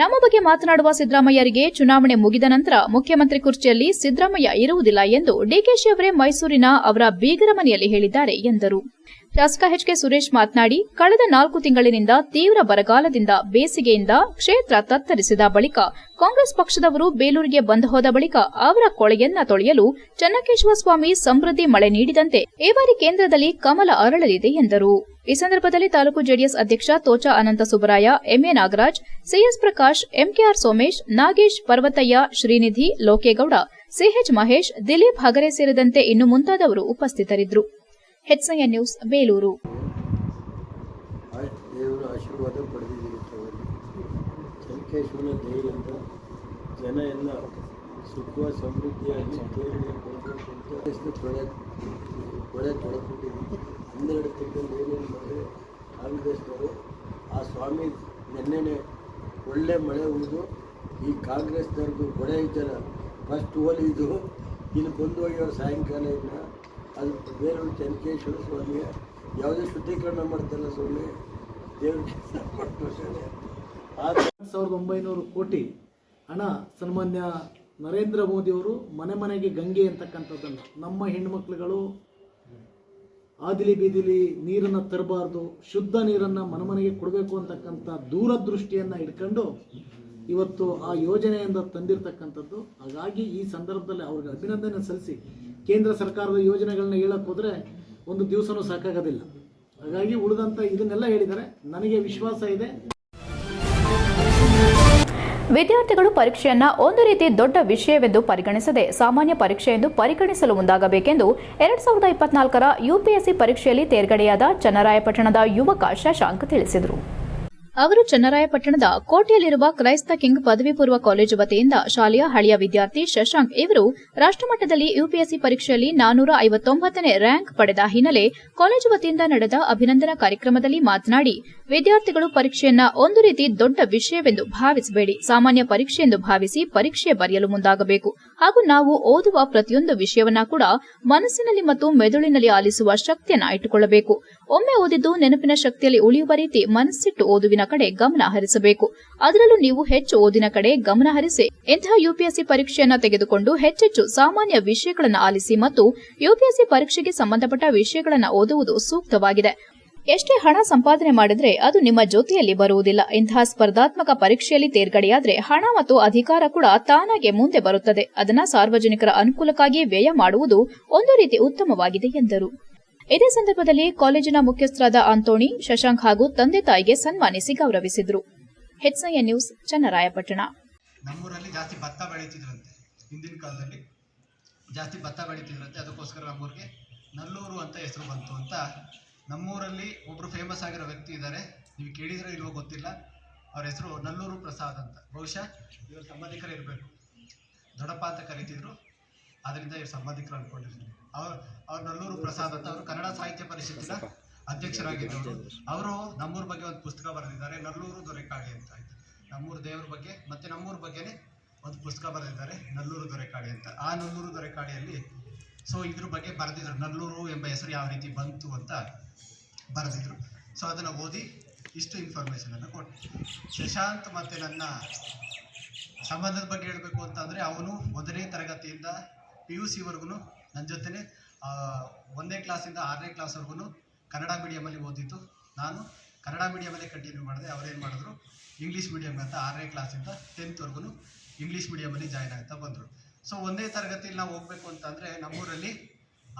Speaker 1: ನಮ್ಮ ಬಗ್ಗೆ ಮಾತನಾಡುವ ಸಿದ್ದರಾಮಯ್ಯರಿಗೆ ಚುನಾವಣೆ ಮುಗಿದ ನಂತರ ಮುಖ್ಯಮಂತ್ರಿ ಕುರ್ಚಿಯಲ್ಲಿ ಸಿದ್ದರಾಮಯ್ಯ ಇರುವುದಿಲ್ಲ ಎಂದು DKಶಿ ಅವರೇ ಮೈಸೂರಿನ ಅವರ ಬೀಗರ ಮನೆಯಲ್ಲಿ ಹೇಳಿದ್ದಾರೆ ಎಂದರು. ಶಾಸಕ HK ಸುರೇಶ್ ಮಾತನಾಡಿ, ಕಳೆದ 4 ತಿಂಗಳಿನಿಂದ ತೀವ್ರ ಬರಗಾಲದಿಂದ ಬೇಸಿಗೆಯಿಂದ ಕ್ಷೇತ್ರ ತತ್ತರಿಸಿದ ಬಳಿಕ ಕಾಂಗ್ರೆಸ್ ಪಕ್ಷದವರು ಬೇಲೂರಿಗೆ ಬಂದು ಹೋದ ಬಳಿಕ ಅವರ ಕೊಳೆಯನ್ನ ತೊಳೆಯಲು ಚೆನ್ನಕೇಶವ ಸ್ವಾಮಿ ಸಮೃದ್ಧಿ ಮಳೆ ನೀಡಿದಂತೆ ಈ ಬಾರಿ ಕೇಂದ್ರದಲ್ಲಿ ಕಮಲ ಅರಳಲಿದೆ ಎಂದರು. ಈ ಸಂದರ್ಭದಲ್ಲಿ ತಾಲೂಕು ಜೆಡಿಎಸ್ ಅಧ್ಯಕ್ಷ ತೋಚ ಅನಂತ Subbaraya, MA Nagaraj, CS Prakash, MKR Somesh, Nagesh, Parvathaiah, Srinidhi, ಲೋಕೇಗೌಡ, CH Mahesh, Dilip ಹಗರೆ ಸೇರಿದಂತೆ ಇನ್ನು ಮುಂತಾದವರು ಉಪಸ್ಥಿತರಿದ್ದರು. HCN news Belur.
Speaker 8: ವೆಂಕಟೇಶ್ವರನ ದಯೆಯಿಂದ ಜನ ಎಲ್ಲ ಸುಖ ಸಮೃದ್ಧಿಯಾಗಿ ದೇವರಿಗೆ ಕೊಡಬೇಕು ಅಂತ ಕೊಳೆ ತೊಳೆದ್ಬಿಟ್ಟಿದ್ವಿ. 12 ತಿಂಗಳಲ್ಲಿ ಏನೇನು ಮಾಡಿದ್ರೆ ಕಾಂಗ್ರೆಸ್ನವರು ಆ ಸ್ವಾಮಿ ನೆನ್ನೆನೆ ಒಳ್ಳೆ ಮಳೆ ಹುಯ್ದು ಈ ಕಾಂಗ್ರೆಸ್ನವ್ರದ್ದು ಕೊಡೆ ಐತಲ್ಲ ಫಸ್ಟ್ ಹೋಲಿದ್ದು ಇನ್ನು ಬಂದು ಹೋಗ್ಯವ್ರು ಸಾಯಂಕಾಲ ಇನ್ನು ಅದು ಬೇರೆಯವ್ರು ಚೆನ್ನಕೇಶ್ವರ ಸ್ವಾಮಿಯ ಯಾವುದೇ ಶುದ್ಧೀಕರಣ ಮಾಡ್ತಾರಲ್ಲ ಸ್ವಾಮಿ ದೇವ್ರಿಗೆ
Speaker 11: 1900 ಕೋಟಿ ಹಣ ಸನ್ಮಾನ್ಯ ನರೇಂದ್ರ ಮೋದಿಯವರು ಮನೆ ಮನೆಗೆ ಗಂಗೆ ಅಂತಕ್ಕಂಥದ್ದನ್ನು ನಮ್ಮ ಹೆಣ್ಮಕ್ಳುಗಳು ಆದಿಲಿ ಬೀದಿಲಿ ನೀರನ್ನು ತರಬಾರ್ದು, ಶುದ್ಧ ನೀರನ್ನು ಮನೆಗೆ ಕೊಡಬೇಕು ಅಂತಕ್ಕಂಥ ದೂರದೃಷ್ಟಿಯನ್ನು ಇಟ್ಕೊಂಡು ಇವತ್ತು ಆ ಯೋಜನೆಯಿಂದ ತಂದಿರತಕ್ಕಂಥದ್ದು. ಹಾಗಾಗಿ ಈ ಸಂದರ್ಭದಲ್ಲಿ ಅವ್ರಿಗೆ ಅಭಿನಂದನೆ ಸಲ್ಲಿಸಿ ಕೇಂದ್ರ ಸರ್ಕಾರದ ಯೋಜನೆಗಳನ್ನ ಹೇಳಕ್ಕೆ ಹೋದರೆ ಒಂದು ದಿವಸನೂ ಸಾಕಾಗೋದಿಲ್ಲ. ಹಾಗಾಗಿ ಉಳಿದಂಥ ಇದನ್ನೆಲ್ಲ ಹೇಳಿದ್ದಾರೆ. ನನಗೆ ವಿಶ್ವಾಸ ಇದೆ
Speaker 1: ವಿದ್ಯಾರ್ಥಿಗಳು ಪರೀಕ್ಷೆಯನ್ನ ಒಂದು ರೀತಿ ದೊಡ್ಡ ವಿಷಯವೆಂದು ಪರಿಗಣಿಸದೆ ಸಾಮಾನ್ಯ ಪರೀಕ್ಷೆ ಎಂದು ಪರಿಗಣಿಸಲು ಮುಂದಾಗಬೇಕೆಂದು 2024ರ ಯುಪಿಎಸ್ಸಿ ಪರೀಕ್ಷೆಯಲ್ಲಿ ತೇರ್ಗಡೆಯಾದ ಚನ್ನರಾಯಪಟ್ಟಣದ ಯುವಕ ಶಶಾಂಕ್ ತಿಳಿಸಿದರು. ಅವರು ಚನ್ನರಾಯಪಟ್ಟಣದ ಕೋಟೆಯಲ್ಲಿರುವ ಕ್ರೈಸ್ತ ಕಿಂಗ್ ಪದವಿ ಪೂರ್ವ ಕಾಲೇಜು ವತಿಯಿಂದ ಶಾಲೆಯ ಹಳೆಯ ವಿದ್ಯಾರ್ಥಿ ಶಶಾಂಕ್ ಇವರು ರಾಷ್ಟ್ರಮಟ್ಟದಲ್ಲಿ ಯುಪಿಎಸ್ಸಿ ಪರೀಕ್ಷೆಯಲ್ಲಿ 459ನೇ ರ್ಯಾಂಕ್ ಪಡೆದ ಹಿನ್ನೆಲೆ ಕಾಲೇಜು ವತಿಯಿಂದ ನಡೆದ ಅಭಿನಂದನಾ ಕಾರ್ಯಕ್ರಮದಲ್ಲಿ ಮಾತನಾಡಿ, ವಿದ್ಯಾರ್ಥಿಗಳು ಪರೀಕ್ಷೆಯನ್ನ ಒಂದು ರೀತಿ ದೊಡ್ಡ ವಿಷಯವೆಂದು ಭಾವಿಸಬೇಡಿ, ಸಾಮಾನ್ಯ ಪರೀಕ್ಷೆ ಎಂದು ಭಾವಿಸಿ ಪರೀಕ್ಷೆ ಬರೆಯಲು ಮುಂದಾಗಬೇಕು. ಹಾಗೂ ನಾವು ಓದುವ ಪ್ರತಿಯೊಂದು ವಿಷಯವನ್ನ ಕೂಡ ಮನಸ್ಸಿನಲ್ಲಿ ಮತ್ತು ಮೆದುಳಿನಲ್ಲಿ ಆಲಿಸುವ ಶಕ್ತಿಯನ್ನ ಇಟ್ಟುಕೊಳ್ಳಬೇಕು. ಒಮ್ಮೆ ಓದಿದ್ದು ನೆನಪಿನ ಶಕ್ತಿಯಲ್ಲಿ ಉಳಿಯುವ ರೀತಿ ಮನಸ್ಸಿಟ್ಟು ಓದುವಿನ ಕಡೆ ಗಮನ ಹರಿಸಬೇಕು. ಅದರಲ್ಲೂ ನೀವು ಹೆಚ್ಚು ಓದಿನ ಕಡೆ ಗಮನ ಹರಿಸಿ ಇಂತಹ ಯುಪಿಎಸ್ಸಿ ಪರೀಕ್ಷೆಯನ್ನ ತೆಗೆದುಕೊಂಡು ಹೆಚ್ಚೆಚ್ಚು ಸಾಮಾನ್ಯ ವಿಷಯಗಳನ್ನು ಆಲಿಸಿ ಮತ್ತು ಯುಪಿಎಸ್ಸಿ ಪರೀಕ್ಷೆಗೆ ಸಂಬಂಧಪಟ್ಟ ವಿಷಯಗಳನ್ನು ಓದುವುದು ಸೂಕ್ತವಾಗಿದೆ. ಎಷ್ಟೇ ಹಣ ಸಂಪಾದನೆ ಮಾಡಿದ್ರೆ ಅದು ನಿಮ್ಮ ಜೊತೆಯಲ್ಲಿ ಬರುವುದಿಲ್ಲ. ಇಂತಹ ಸ್ಪರ್ಧಾತ್ಮಕ ಪರೀಕ್ಷೆಯಲ್ಲಿ ತೇರ್ಗಡೆಯಾದ್ರೆ ಹಣ ಮತ್ತು ಅಧಿಕಾರ ಕೂಡ ತಾನಾಗೆ ಮುಂದೆ ಬರುತ್ತದೆ. ಅದನ್ನ ಸಾರ್ವಜನಿಕರ ಅನುಕೂಲಕ್ಕಾಗಿ ವ್ಯಯ ಮಾಡುವುದು ಒಂದು ರೀತಿ ಉತ್ತಮವಾಗಿದೆ ಎಂದರು. ಇದೇ ಸಂದರ್ಭದಲ್ಲಿ ಕಾಲೇಜಿನ ಮುಖ್ಯಸ್ಥರಾದ ಆಂಟೋನಿ, ಶಶಾಂಕ್ ಹಾಗೂ ತಂದೆ ತಾಯಿಗೆ ಸನ್ಮಾನಿಸಿ ಗೌರವಿಸಿದರು. HCN news, Channarayapatna.
Speaker 12: ನಮ್ಮೂರಲ್ಲಿ ಜಾಸ್ತಿ ಭತ್ತ ಬೆಳೀತಿದ್ರಂತೆ, ಹಿಂದಿನ ಕಾಲದಲ್ಲಿ ಜಾಸ್ತಿ ಭತ್ತ ಬೆಳೀತಿದ್ರಂತೆ. ಅದಕ್ಕೋಸ್ಕರ ನಮ್ಮೂರಿಗೆ ನಲ್ಲೂರು ಅಂತ ಹೆಸರು ಬಂತು ಅಂತ. ನಮ್ಮೂರಲ್ಲಿ ಒಬ್ಬರು ಫೇಮಸ್ ಆಗಿರೋ ವ್ಯಕ್ತಿ ಇದ್ದಾರೆ, ನೀವು ಕೇಳಿದ್ರೆ ಇಲ್ವೋ ಗೊತ್ತಿಲ್ಲ. ಅವ್ರ ಹೆಸರು ನಲ್ಲೂರು ಪ್ರಸಾದ್ ಅಂತ. ಬಹುಶಃ ಇವರು ಸಂಬಂಧಿಕರು ಇರಬೇಕು, ದೊಡ್ಡಪ್ಪ ಅಂತ ಕರೀತಿದ್ರು, ಅದರಿಂದ ಇವರು ಸಂಬಂಧಿಕರು ಅಂದ್ಕೊಂಡಿರ್ತೀನಿ. ಅವ್ರು ನಲ್ಲೂರು ಪ್ರಸಾದ್ ಅಂತ. ಅವರು ಕನ್ನಡ ಸಾಹಿತ್ಯ ಪರಿಷತ್ತಿನ ಅಧ್ಯಕ್ಷರಾಗಿದ್ದವರು. ಅವರು ನಮ್ಮೂರ ಬಗ್ಗೆ ಒಂದು ಪುಸ್ತಕ ಬರೆದಿದ್ದಾರೆ, ನಲ್ಲೂರು ದೊರೆಕಾಡಿ ಅಂತ. ನಮ್ಮೂರು ದೇವರ ಬಗ್ಗೆ ಮತ್ತೆ ನಮ್ಮೂರ ಬಗ್ಗೆನೇ ಒಂದು ಪುಸ್ತಕ ಬರೆದಿದ್ದಾರೆ, ನಲ್ಲೂರು ದೊರೆಕಾಡಿ ಅಂತ. ಆ ನಲ್ಲೂರು ದೊರೆಕಾಡಿಯಲ್ಲಿ ಇದ್ರ ಬಗ್ಗೆ ಬರೆದಿದ್ರು, ನಲ್ಲೂರು ಎಂಬ ಹೆಸರು ಯಾವ ರೀತಿ ಬಂತು ಅಂತ ಬರೆದಿದ್ರು. ಅದನ್ನು ಓದಿ ಇಷ್ಟು ಇನ್ಫಾರ್ಮೇಷನ್ ಅನ್ನು ಕೊಟ್ಟೆ. ಶಶಾಂಕ್ ಮತ್ತೆ ನನ್ನ ಸಂಬಂಧದ ಬಗ್ಗೆ ಹೇಳಬೇಕು ಅಂತಂದರೆ, ಅವನು 1ನೇ ತರಗತಿಯಿಂದ PUC ನನ್ನ ಜೊತೆನೆ 1ನೇ ಕ್ಲಾಸಿಂದ 6ನೇ ಕ್ಲಾಸ್ವರೆಗೂ ಕನ್ನಡ ಮೀಡಿಯಮಲ್ಲಿ ಓದಿದ್ದು. ನಾನು ಕನ್ನಡ ಮೀಡಿಯಮಲ್ಲೇ ಕಂಟಿನ್ಯೂ ಮಾಡಿದೆ. ಅವರೇನು ಮಾಡಿದ್ರು, ಇಂಗ್ಲೀಷ್ ಮೀಡಿಯಮ್ ಅಂತ 6ನೇ ಕ್ಲಾಸಿಂದ 10th ಇಂಗ್ಲೀಷ್ ಮೀಡಿಯಮಲ್ಲಿ ಜಾಯ್ನ್ ಆಗ್ತಾ ಬಂದರು. 1ನೇ ತರಗತಿಯಲ್ಲಿ ನಾವು ಹೋಗಬೇಕು ಅಂತಂದರೆ ನಮ್ಮೂರಲ್ಲಿ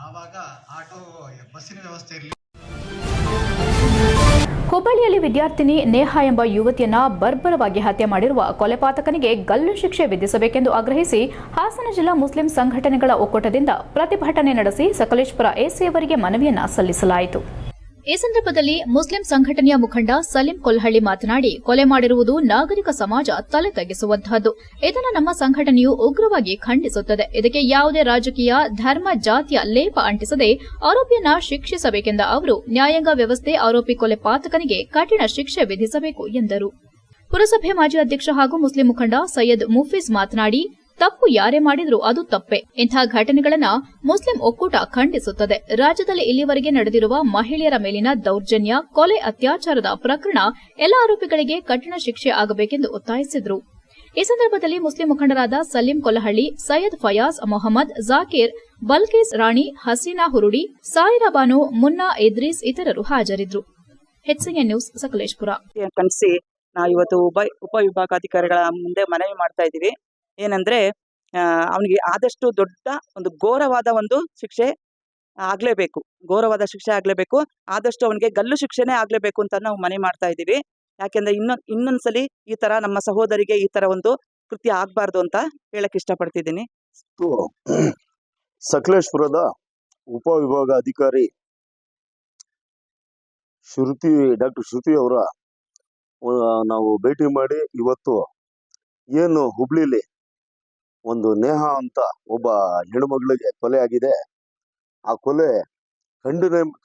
Speaker 12: ಆವಾಗ ಆಟೋ ಬಸ್ಸಿನ ವ್ಯವಸ್ಥೆ ಇರಲಿಲ್ಲ.
Speaker 1: ಹುಬ್ಬಳ್ಳಿಯಲ್ಲಿ ವಿದ್ಯಾರ್ಥಿನಿ ನೇಹಾ ಎಂಬ ಯುವತಿಯನ್ನ ಬರ್ಬರವಾಗಿ ಹತ್ಯೆ ಮಾಡಿರುವ ಕೊಲೆಪಾತಕನಿಗೆ ಗಲ್ಲು ಶಿಕ್ಷೆ ವಿಧಿಸಬೇಕೆಂದು ಆಗ್ರಹಿಸಿ ಹಾಸನ ಜಿಲ್ಲಾ ಮುಸ್ಲಿಂ ಸಂಘಟನೆಗಳ ಒಕ್ಕೂಟದಿಂದ ಪ್ರತಿಭಟನೆ ನಡೆಸಿ ಸಕಲೇಶಪುರ ಎಸಿ ಅವರಿಗೆ ಮನವಿಯನ್ನ ಸಲ್ಲಿಸಲಾಯಿತು. ಈ ಸಂದರ್ಭದಲ್ಲಿ ಮುಸ್ಲಿಂ ಸಂಘಟನೆಯ ಮುಖಂಡ ಸಲೀಂ ಕೊಲ್ಹಳ್ಳಿ ಮಾತನಾಡಿ, ಕೊಲೆ ಮಾಡಿರುವುದು ನಾಗರಿಕ ಸಮಾಜ ತಲೆ ತಗ್ಗಿಸುವಂತಹದ್ದು. ಇದನ್ನು ನಮ್ಮ ಸಂಘಟನೆಯು ಉಗ್ರವಾಗಿ ಖಂಡಿಸುತ್ತದೆ. ಇದಕ್ಕೆ ಯಾವುದೇ ರಾಜಕೀಯ, ಧರ್ಮ, ಜಾತಿಯ ಲೇಪ ಅಂಟಿಸದೆ ಆರೋಪಿಯನ್ನ ಶಿಕ್ಷಿಸಬೇಕೆಂದ ಅವರು, ನ್ಯಾಯಾಂಗ ವ್ಯವಸ್ಥೆ ಆರೋಪಿ ಕೊಲೆ ಪಾತಕನಿಗೆ ಕಠಿಣ ಶಿಕ್ಷೆ ವಿಧಿಸಬೇಕು ಎಂದರು. ಪುರಸಭೆ ಮಾಜಿ ಅಧ್ಯಕ್ಷ ಹಾಗೂ ಮುಸ್ಲಿಂ ಮುಖಂಡ ಸೈಯದ್ ಮುಫೀಜ್ ಮಾತನಾಡಿ, ತಪ್ಪು ಯಾರೇ ಮಾಡಿದ್ರೂ ಅದು ತಪ್ಪೆ. ಇಂತಹ ಘಟನೆಗಳನ್ನ ಮುಸ್ಲಿಂ ಒಕ್ಕೂಟ ಖಂಡಿಸುತ್ತದೆ. ರಾಜ್ಯದಲ್ಲಿ ಇಲ್ಲಿವರೆಗೆ ನಡೆದಿರುವ ಮಹಿಳೆಯರ ಮೇಲಿನ ದೌರ್ಜನ್ಯ, ಕೊಲೆ, ಅತ್ಯಾಚಾರದ ಪ್ರಕರಣ ಎಲ್ಲ ಆರೋಪಿಗಳಿಗೆ ಕಠಿಣ ಶಿಕ್ಷೆ ಆಗಬೇಕೆಂದು ಒತ್ತಾಯಿಸಿದರು. ಈ ಸಂದರ್ಭದಲ್ಲಿ ಮುಸ್ಲಿಂ ಮುಖಂಡರಾದ ಸಲೀಂ ಕೊಲಹಳ್ಳಿ, ಸೈಯದ್ ಫಯಾಜ್, ಮೊಹಮ್ಮದ್ ಜಾಕೀರ್, ಬಲ್ಕೀಸ್ ರಾಣಿ, ಹಸೀನಾ ಹುರುಡಿ, ಸಾಯಿರಾ ಬಾನು, ಮುನ್ನಾ ಇದ್ರೀಸ್ ಇತರರು ಹಾಜರಿದ್ದರು. HCN news, Sakleshpur.
Speaker 13: ನಾವು ಇವತ್ತು ಉಪವಿಭಾಗಾಧಿಕಾರಿಗಳ ಮುಂದೆ ಮನವಿ ಮಾಡ್ತಾ ಇದ್ದೀವಿ. ಏನಂದ್ರೆ, ಅವನಿಗೆ ಆದಷ್ಟು ದೊಡ್ಡ ಒಂದು ಘೋರವಾದ ಒಂದು ಶಿಕ್ಷೆ ಆಗ್ಲೇಬೇಕು, ಘೋರವಾದ ಶಿಕ್ಷೆ ಆಗ್ಲೇಬೇಕು. ಆದಷ್ಟು ಅವನಿಗೆ ಗಲ್ಲು ಶಿಕ್ಷೆನೇ ಆಗ್ಲೇಬೇಕು ಅಂತ ನಾವು ಮನವಿ ಮಾಡ್ತಾ ಇದ್ದೀವಿ. ಯಾಕೆಂದ್ರೆ ಇನ್ನೊಂದ್ಸಲಿ ಈ ತರ ನಮ್ಮ ಸಹೋದರಿಗೆ ಈ ತರ ಒಂದು ಕೃತ್ಯ ಆಗ್ಬಾರ್ದು ಅಂತ ಹೇಳಕ್ ಇಷ್ಟಪಡ್ತಿದ್ದೀನಿ.
Speaker 14: ಸಕಲೇಶಪುರದ ಉಪವಿಭಾಗ ಅಧಿಕಾರಿ ಡಾಕ್ಟರ್ ಶ್ರುತಿ ಅವರ ನಾವು ಭೇಟಿ ಮಾಡಿ ಇವತ್ತು ಏನು ಹುಬ್ಳಿಲಿ ಒಂದು ನೇಹಾ ಅಂತ ಒಬ್ಬ ಹೆಣ್ಣುಮಗಳಿಗೆ ಕೊಲೆ ಆಗಿದೆ. ಆ ಕೊಲೆ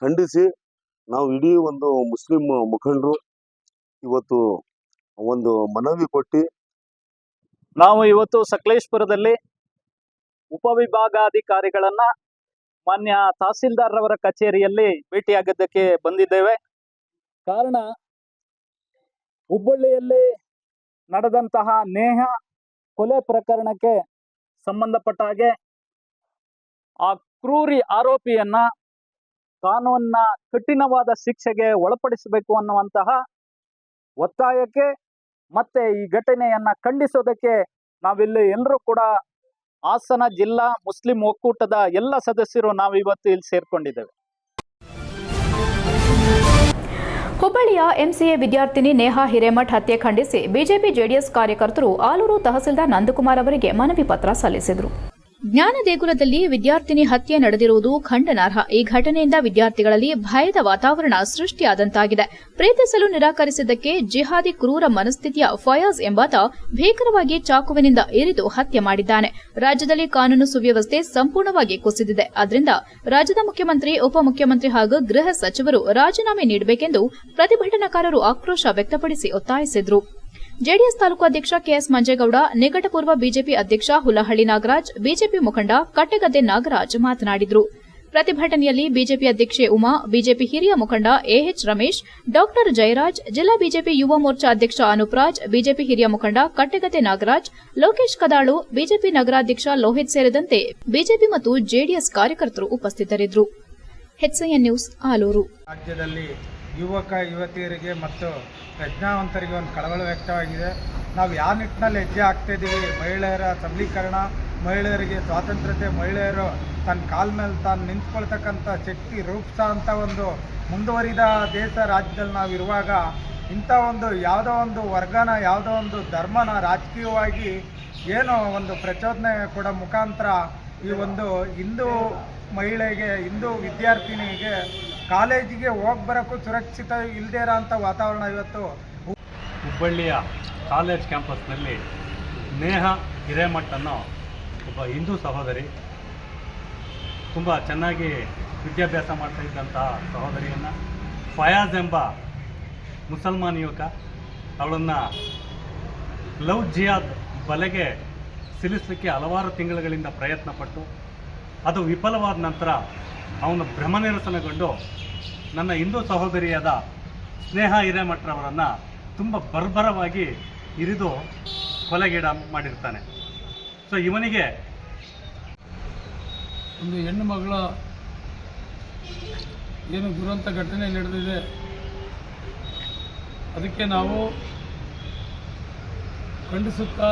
Speaker 14: ಖಂಡಿಸಿ ನಾವು ಇಡೀ ಒಂದು ಮುಸ್ಲಿಂ ಮುಖಂಡರು ಇವತ್ತು ಒಂದು ಮನವಿ ಕೊಟ್ಟು
Speaker 9: ನಾವು ಇವತ್ತು ಸಕಲೇಶ್ಪುರದಲ್ಲಿ ಉಪವಿಭಾಗಾಧಿಕಾರಿಗಳನ್ನ ಮಾನ್ಯ ತಹಸೀಲ್ದಾರ್ರವರ ಕಚೇರಿಯಲ್ಲಿ ಭೇಟಿಯಾಗಿದ್ದಕ್ಕೆ ಬಂದಿದ್ದೇವೆ. ಕಾರಣ ಹುಬ್ಬಳ್ಳಿಯಲ್ಲಿ ನಡೆದಂತಹ ನೇಹಾ ಕೊಲೆ ಪ್ರಕರಣಕ್ಕೆ ಸಂಬಂಧಪಟ್ಟ ಹಾಗೆ ಆ ಕ್ರೂರಿ ಆರೋಪಿಯನ್ನ ಕಾನೂನಿನ ಕಠಿಣವಾದ ಶಿಕ್ಷೆಗೆ ಒಳಪಡಿಸಬೇಕು ಅನ್ನುವಂತಹ ಒತ್ತಾಯಕ್ಕೆ ಮತ್ತೆ ಈ ಘಟನೆಯನ್ನ ಖಂಡಿಸೋದಕ್ಕೆ ನಾವಿಲ್ಲಿ ಎಲ್ಲರೂ ಕೂಡ ಹಾಸನ ಜಿಲ್ಲಾ ಮುಸ್ಲಿಂ ಒಕ್ಕೂಟದ ಎಲ್ಲ ಸದಸ್ಯರು ನಾವು ಇವತ್ತು ಇಲ್ಲಿ ಸೇರ್ಕೊಂಡಿದ್ದೇವೆ.
Speaker 1: ಹುಬ್ಬಳ್ಳಿಯ ಎಂಸಿಎ ವಿದ್ಯಾರ್ಥಿನಿ ನೇಹಾ ಹಿರೇಮಠ್ ಹತ್ಯೆ ಖಂಡಿಸಿ ಬಿಜೆಪಿ ಜೆಡಿಎಸ್ ಕಾರ್ಯಕರ್ತರು ಆಲೂರು ತಹಸೀಲ್ದಾರ್ ನಂದಕುಮಾರ್ ಅವರಿಗೆ ಮನವಿ ಪತ್ರ ಸಲ್ಲಿಸಿದರು. ಜ್ಞಾನದೇಗುಲದಲ್ಲಿ ವಿದ್ಯಾರ್ಥಿನಿ ಹತ್ಯೆ ನಡೆದಿರುವುದು ಖಂಡನಾರ್ಹ. ಈ ಘಟನೆಯಿಂದ ವಿದ್ಯಾರ್ಥಿಗಳಲ್ಲಿ ಭಯದ ವಾತಾವರಣ ಸೃಷ್ಟಿಯಾದಂತಾಗಿದೆ. ಪ್ರೀತಿಸಲು ನಿರಾಕರಿಸಿದ್ದಕ್ಕೆ ಜಿಹಾದಿ ಕ್ರೂರ ಮನಸ್ಥಿತಿಯ ಫಯಾಜ್ ಎಂಬಾತ ಭೀಕರವಾಗಿ ಚಾಕುವಿನಿಂದ ಇರಿದು ಹತ್ಯೆ ಮಾಡಿದ್ದಾನೆ. ರಾಜ್ಯದಲ್ಲಿ ಕಾನೂನು ಸುವ್ಯವಸ್ಥೆ ಸಂಪೂರ್ಣವಾಗಿ ಕುಸಿದಿದೆ. ಆದ್ದರಿಂದ ರಾಜ್ಯದ ಮುಖ್ಯಮಂತ್ರಿ, ಉಪಮುಖ್ಯಮಂತ್ರಿ ಹಾಗೂ ಗೃಹ ಸಚಿವರು ರಾಜೀನಾಮೆ ನೀಡಬೇಕೆಂದು ಪ್ರತಿಭಟನಾಕಾರರು ಆಕ್ರೋಶ ವ್ಯಕ್ತಪಡಿಸಿ ಒತ್ತಾಯಿಸಿದರು. ಜೆಡಿಎಸ್ ತಾಲೂಕು ಅಧ್ಯಕ್ಷ ಕೆಎಸ್ ಮಂಜೇಗೌಡ, ನಿಕಟಪೂರ್ವ ಬಿಜೆಪಿ ಅಧ್ಯಕ್ಷ ಹುಲಹಳ್ಳಿ ನಾಗರಾಜ್, ಬಿಜೆಪಿ ಮುಖಂಡ ಕಟ್ಟೆಗದ್ದೆ ನಾಗರಾಜ್ ಮಾತನಾಡಿದರು. ಪ್ರತಿಭಟನೆಯಲ್ಲಿ ಬಿಜೆಪಿ ಅಧ್ಯಕ್ಷೆ ಉಮಾ, ಬಿಜೆಪಿ ಹಿರಿಯ ಮುಖಂಡ ಎಎಚ್ ರಮೇಶ್, ಡಾ ಜಯರಾಜ್, ಜಿಲ್ಲಾ ಬಿಜೆಪಿ ಯುವ ಮೋರ್ಚಾ ಅಧ್ಯಕ್ಷ ಅನೂಪ್ರಾಜ್, ಬಿಜೆಪಿ ಹಿರಿಯ ಮುಖಂಡ ಕಟ್ಟೆಗದ್ದೆ ನಾಗರಾಜ್, ಲೋಕೇಶ್ ಕದಾಳು, ಬಿಜೆಪಿ ನಗರಾಧ್ಯಕ್ಷ ಲೋಹಿತ್ ಸೇರಿದಂತೆ ಬಿಜೆಪಿ ಮತ್ತು ಜೆಡಿಎಸ್ ಕಾರ್ಯಕರ್ತರು ಉಪಸ್ಥಿತರಿದ್ದರು. HCN news Aluru.
Speaker 5: ರಾಜ್ಯದಲ್ಲಿ ಯುವಕ ಯುವತಿಯರಿಗೆ ಮತ್ತು ಪ್ರಜ್ಞಾವಂತರಿಗೆ ಒಂದು ಕಳವಳ ವ್ಯಕ್ತವಾಗಿದೆ. ನಾವು ಯಾವ ನಿಟ್ಟಿನಲ್ಲಿ ಹೆಜ್ಜೆ ಆಗ್ತಾ ಇದ್ದೀವಿ, ಮಹಿಳೆಯರ ಸಬಲೀಕರಣ, ಮಹಿಳೆಯರಿಗೆ ಸ್ವಾತಂತ್ರ್ಯತೆ, ಮಹಿಳೆಯರು ತನ್ನ ಕಾಲ ಮೇಲೆ ತಾನು ನಿಂತ್ಕೊಳ್ತಕ್ಕಂಥ ಶಕ್ತಿ ರೂಪಿಸೋ ಅಂಥ ಒಂದು ಮುಂದುವರಿದ ದೇಶ ರಾಜ್ಯದಲ್ಲಿ ನಾವು ಇರುವಾಗ ಇಂಥ ಒಂದು ಯಾವುದೋ ಒಂದು ವರ್ಗನ, ಯಾವುದೋ ಒಂದು ಧರ್ಮನ ರಾಜಕೀಯವಾಗಿ ಏನೋ ಒಂದು ಪ್ರಚೋದನೆ ಕೊಡೋ ಮುಖಾಂತರ ಈ ಒಂದು ಹಿಂದೂ ಮಹಿಳೆಗೆ, ಹಿಂದೂ ವಿದ್ಯಾರ್ಥಿನಿಗೆ ಕಾಲೇಜಿಗೆ ಹೋಗಿ ಬರೋಕ್ಕೂ ಸುರಕ್ಷಿತ ಇಲ್ಲದೇ ಇರೋ ಅಂಥ ವಾತಾವರಣ ಇವತ್ತು
Speaker 8: ಹುಬ್ಬಳ್ಳಿಯ ಕಾಲೇಜ್ ಕ್ಯಾಂಪಸ್ನಲ್ಲಿ ನೇಹಾ ಹಿರೇಮಠ್ ಅನ್ನೋ ಒಬ್ಬ ಹಿಂದೂ ಸಹೋದರಿ, ತುಂಬ ಚೆನ್ನಾಗಿ ವಿದ್ಯಾಭ್ಯಾಸ ಮಾಡ್ತಾ ಇದ್ದಂತಹ ಸಹೋದರಿಯನ್ನು ಫಯಾಜ್ ಎಂಬ ಮುಸಲ್ಮಾನ್ ಯುವಕ ಅವಳನ್ನು ಲವ್ ಜಿಹಾದ್ ಬಲೆಗೆ ಸಿಲಿಸಲಿಕ್ಕೆ ಹಲವಾರು ತಿಂಗಳುಗಳಿಂದ ಪ್ರಯತ್ನಪಟ್ಟು ಅದು ವಿಫಲವಾದ ನಂತರ ಅವನು ಭ್ರಮನಿರಸನಗೊಂಡು ನನ್ನ ಹಿಂದೂ ಸಹೋದರಿಯಾದ ನೇಹಾ ಹಿರೇಮಠರವರನ್ನು ತುಂಬ ಬರ್ಬರವಾಗಿ ಇರಿದು ಕೊಲೆಗೀಡ ಮಾಡಿರ್ತಾನೆ. ಸೊ ಇವನಿಗೆ
Speaker 3: ಒಂದು ಹೆಣ್ಣು ಮಗಳ ಏನು ದುರಂತ ಘಟನೆ ನಡೆದಿದೆ, ಅದಕ್ಕೆ ನಾವು ಖಂಡಿಸುತ್ತಾ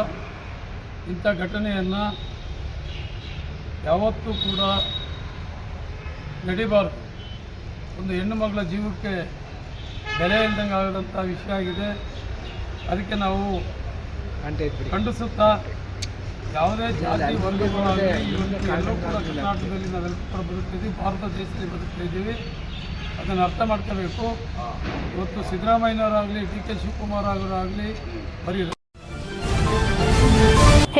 Speaker 3: ಇಂಥ ಘಟನೆಯನ್ನು ಯಾವತ್ತೂ ಕೂಡ ನಡೀಬಾರ್ದು. ಒಂದು ಹೆಣ್ಣು ಮಗಳ ಜೀವಕ್ಕೆ ಬೆಲೆ ಇಲ್ದಂಗೆ ಆಗದಂಥ ವಿಷಯ ಆಗಿದೆ. ಅದಕ್ಕೆ ನಾವು ಖಂಡಿಸುತ್ತಾ ಯಾವುದೇ ಜಾತಿ ವರ್ಗಗಳಾಗಲಿ ಎಲ್ಲರೂ ಕೂಡ ಕರ್ನಾಟಕದಲ್ಲಿ ನಾವೆಲ್ಲರೂ ಕೂಡ ಬದುಕ್ತಿದ್ದೀವಿ, ಭಾರತ ದೇಶದಲ್ಲಿ ಬದುಕ್ತಾ ಇದ್ದೀವಿ. ಅದನ್ನು ಅರ್ಥ ಮಾಡ್ಕೋಬೇಕು. ಇವತ್ತು ಸಿದ್ದರಾಮಯ್ಯನವರಾಗಲಿ, DK ಶಿವಕುಮಾರ್ ಅವರಾಗಲಿ ಬರೀ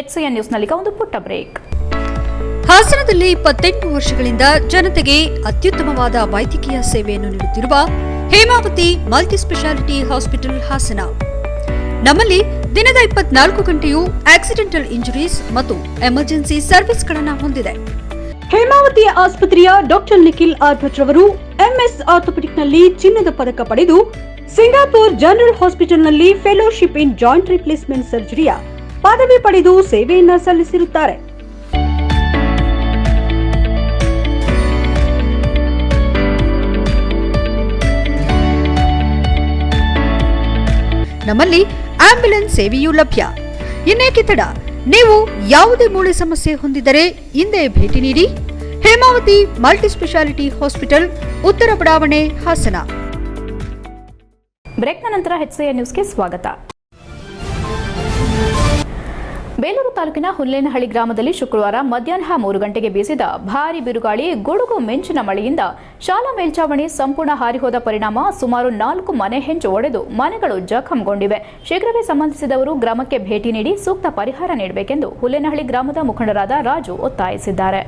Speaker 1: HCN ನ್ಯೂಸ್ನಲ್ಲಿ ಒಂದು ಪುಟ್ಟ ಬ್ರೇಕ್.
Speaker 7: ಹಾಸನದಲ್ಲಿ 28 ವರ್ಷಗಳಿಂದ ಜನತೆಗೆ ಅತ್ಯುತ್ತಮವಾದ ವೈದ್ಯಕೀಯ ಸೇವೆಯನ್ನು ನೀಡುತ್ತಿರುವ Hemavathi multi speciality hospital Hassan. ನಮ್ಮಲ್ಲಿ ದಿನದ 24 ಗಂಟೆಯೂ ಆಕ್ಸಿಡೆಂಟಲ್ ಇಂಜುರೀಸ್ ಮತ್ತು ಎಮರ್ಜೆನ್ಸಿ ಸರ್ವಿಸ್ಗಳನ್ನು ಹೊಂದಿದೆ.
Speaker 15: ಹೇಮಾವತಿ ಆಸ್ಪತ್ರೆಯ ಡಾಕ್ಟರ್ ನಿಖಿಲ್ ಆರ್ ಭಟ್ ರವರು MS ಆರ್ಥೋಪೆಡಿಕ್ನಲ್ಲಿ ಚಿನ್ನದ ಪದಕ ಪಡೆದು ಸಿಂಗಾಪುರ್ ಜನರಲ್ ಹಾಸ್ಪಿಟಲ್ನಲ್ಲಿ ಫೆಲೋಶಿಪ್ ಇನ್ ಜಾಯಿಂಟ್ ರಿಪ್ಲೇಸ್ಮೆಂಟ್ ಸರ್ಜರಿಯ ಪದವಿ ಪಡೆದು ಸೇವೆಯನ್ನ ಸಲ್ಲಿಸಿರುತ್ತಾರೆ.
Speaker 7: ನಮ್ಮಲ್ಲಿ ಆಂಬ್ಯುಲೆನ್ಸ್ ಸೇವೆಯೂ ಲಭ್ಯ. ಇನ್ನೇಕೆ ತಡ? ನೀವು ಯಾವುದೇ ಮೂಳೆ ಸಮಸ್ಯೆ ಹೊಂದಿದರೆ ಹಿಂದೆ ಭೇಟಿ ನೀಡಿ. ಹೇಮಾವತಿ ಮಲ್ಟಿ ಸ್ಪೆಷಾಲಿಟಿ ಹಾಸ್ಪಿಟಲ್, ಉತ್ತರ ಬಡಾವಣೆ, ಹಾಸನ.
Speaker 1: ಬ್ರೇಕ್ನ ನಂತರ HCN ನ್ಯೂಸ್ಗೆ ಸ್ವಾಗತ. ಬೇಲೂರು ತಾಲೂಕಿನ ಹುಲ್ಲೇನಹಳ್ಳಿ ಗ್ರಾಮದಲ್ಲಿ ಶುಕ್ರವಾರ ಮಧ್ಯಾಹ್ನ 3 ಗಂಟೆಗೆ ಬೀಸಿದ ಭಾರೀ ಬಿರುಗಾಳಿ, ಗುಡುಗು ಮಿಂಚಿನ ಮಳೆಯಿಂದ ಶಾಲಾ ಮೇಲ್ಚಾವಣಿ ಸಂಪೂರ್ಣ ಹಾರಿಹೋದ ಪರಿಣಾಮ ಸುಮಾರು 4 ಮನೆ ಹೆಂಚು ಒಡೆದು ಮನೆಗಳು ಜಖಂಗೊಂಡಿವೆ. ಶೀಘ್ರವೇ ಸಂಬಂಧಿಸಿದವರು ಗ್ರಾಮಕ್ಕೆ ಭೇಟಿ ನೀಡಿ ಸೂಕ್ತ ಪರಿಹಾರ ನೀಡಬೇಕೆಂದು ಹುಲ್ಲೇನಹಳ್ಳಿ ಗ್ರಾಮದ ಮುಖಂಡರಾದ ರಾಜು ಒತ್ತಾಯಿಸಿದ್ದಾರೆ.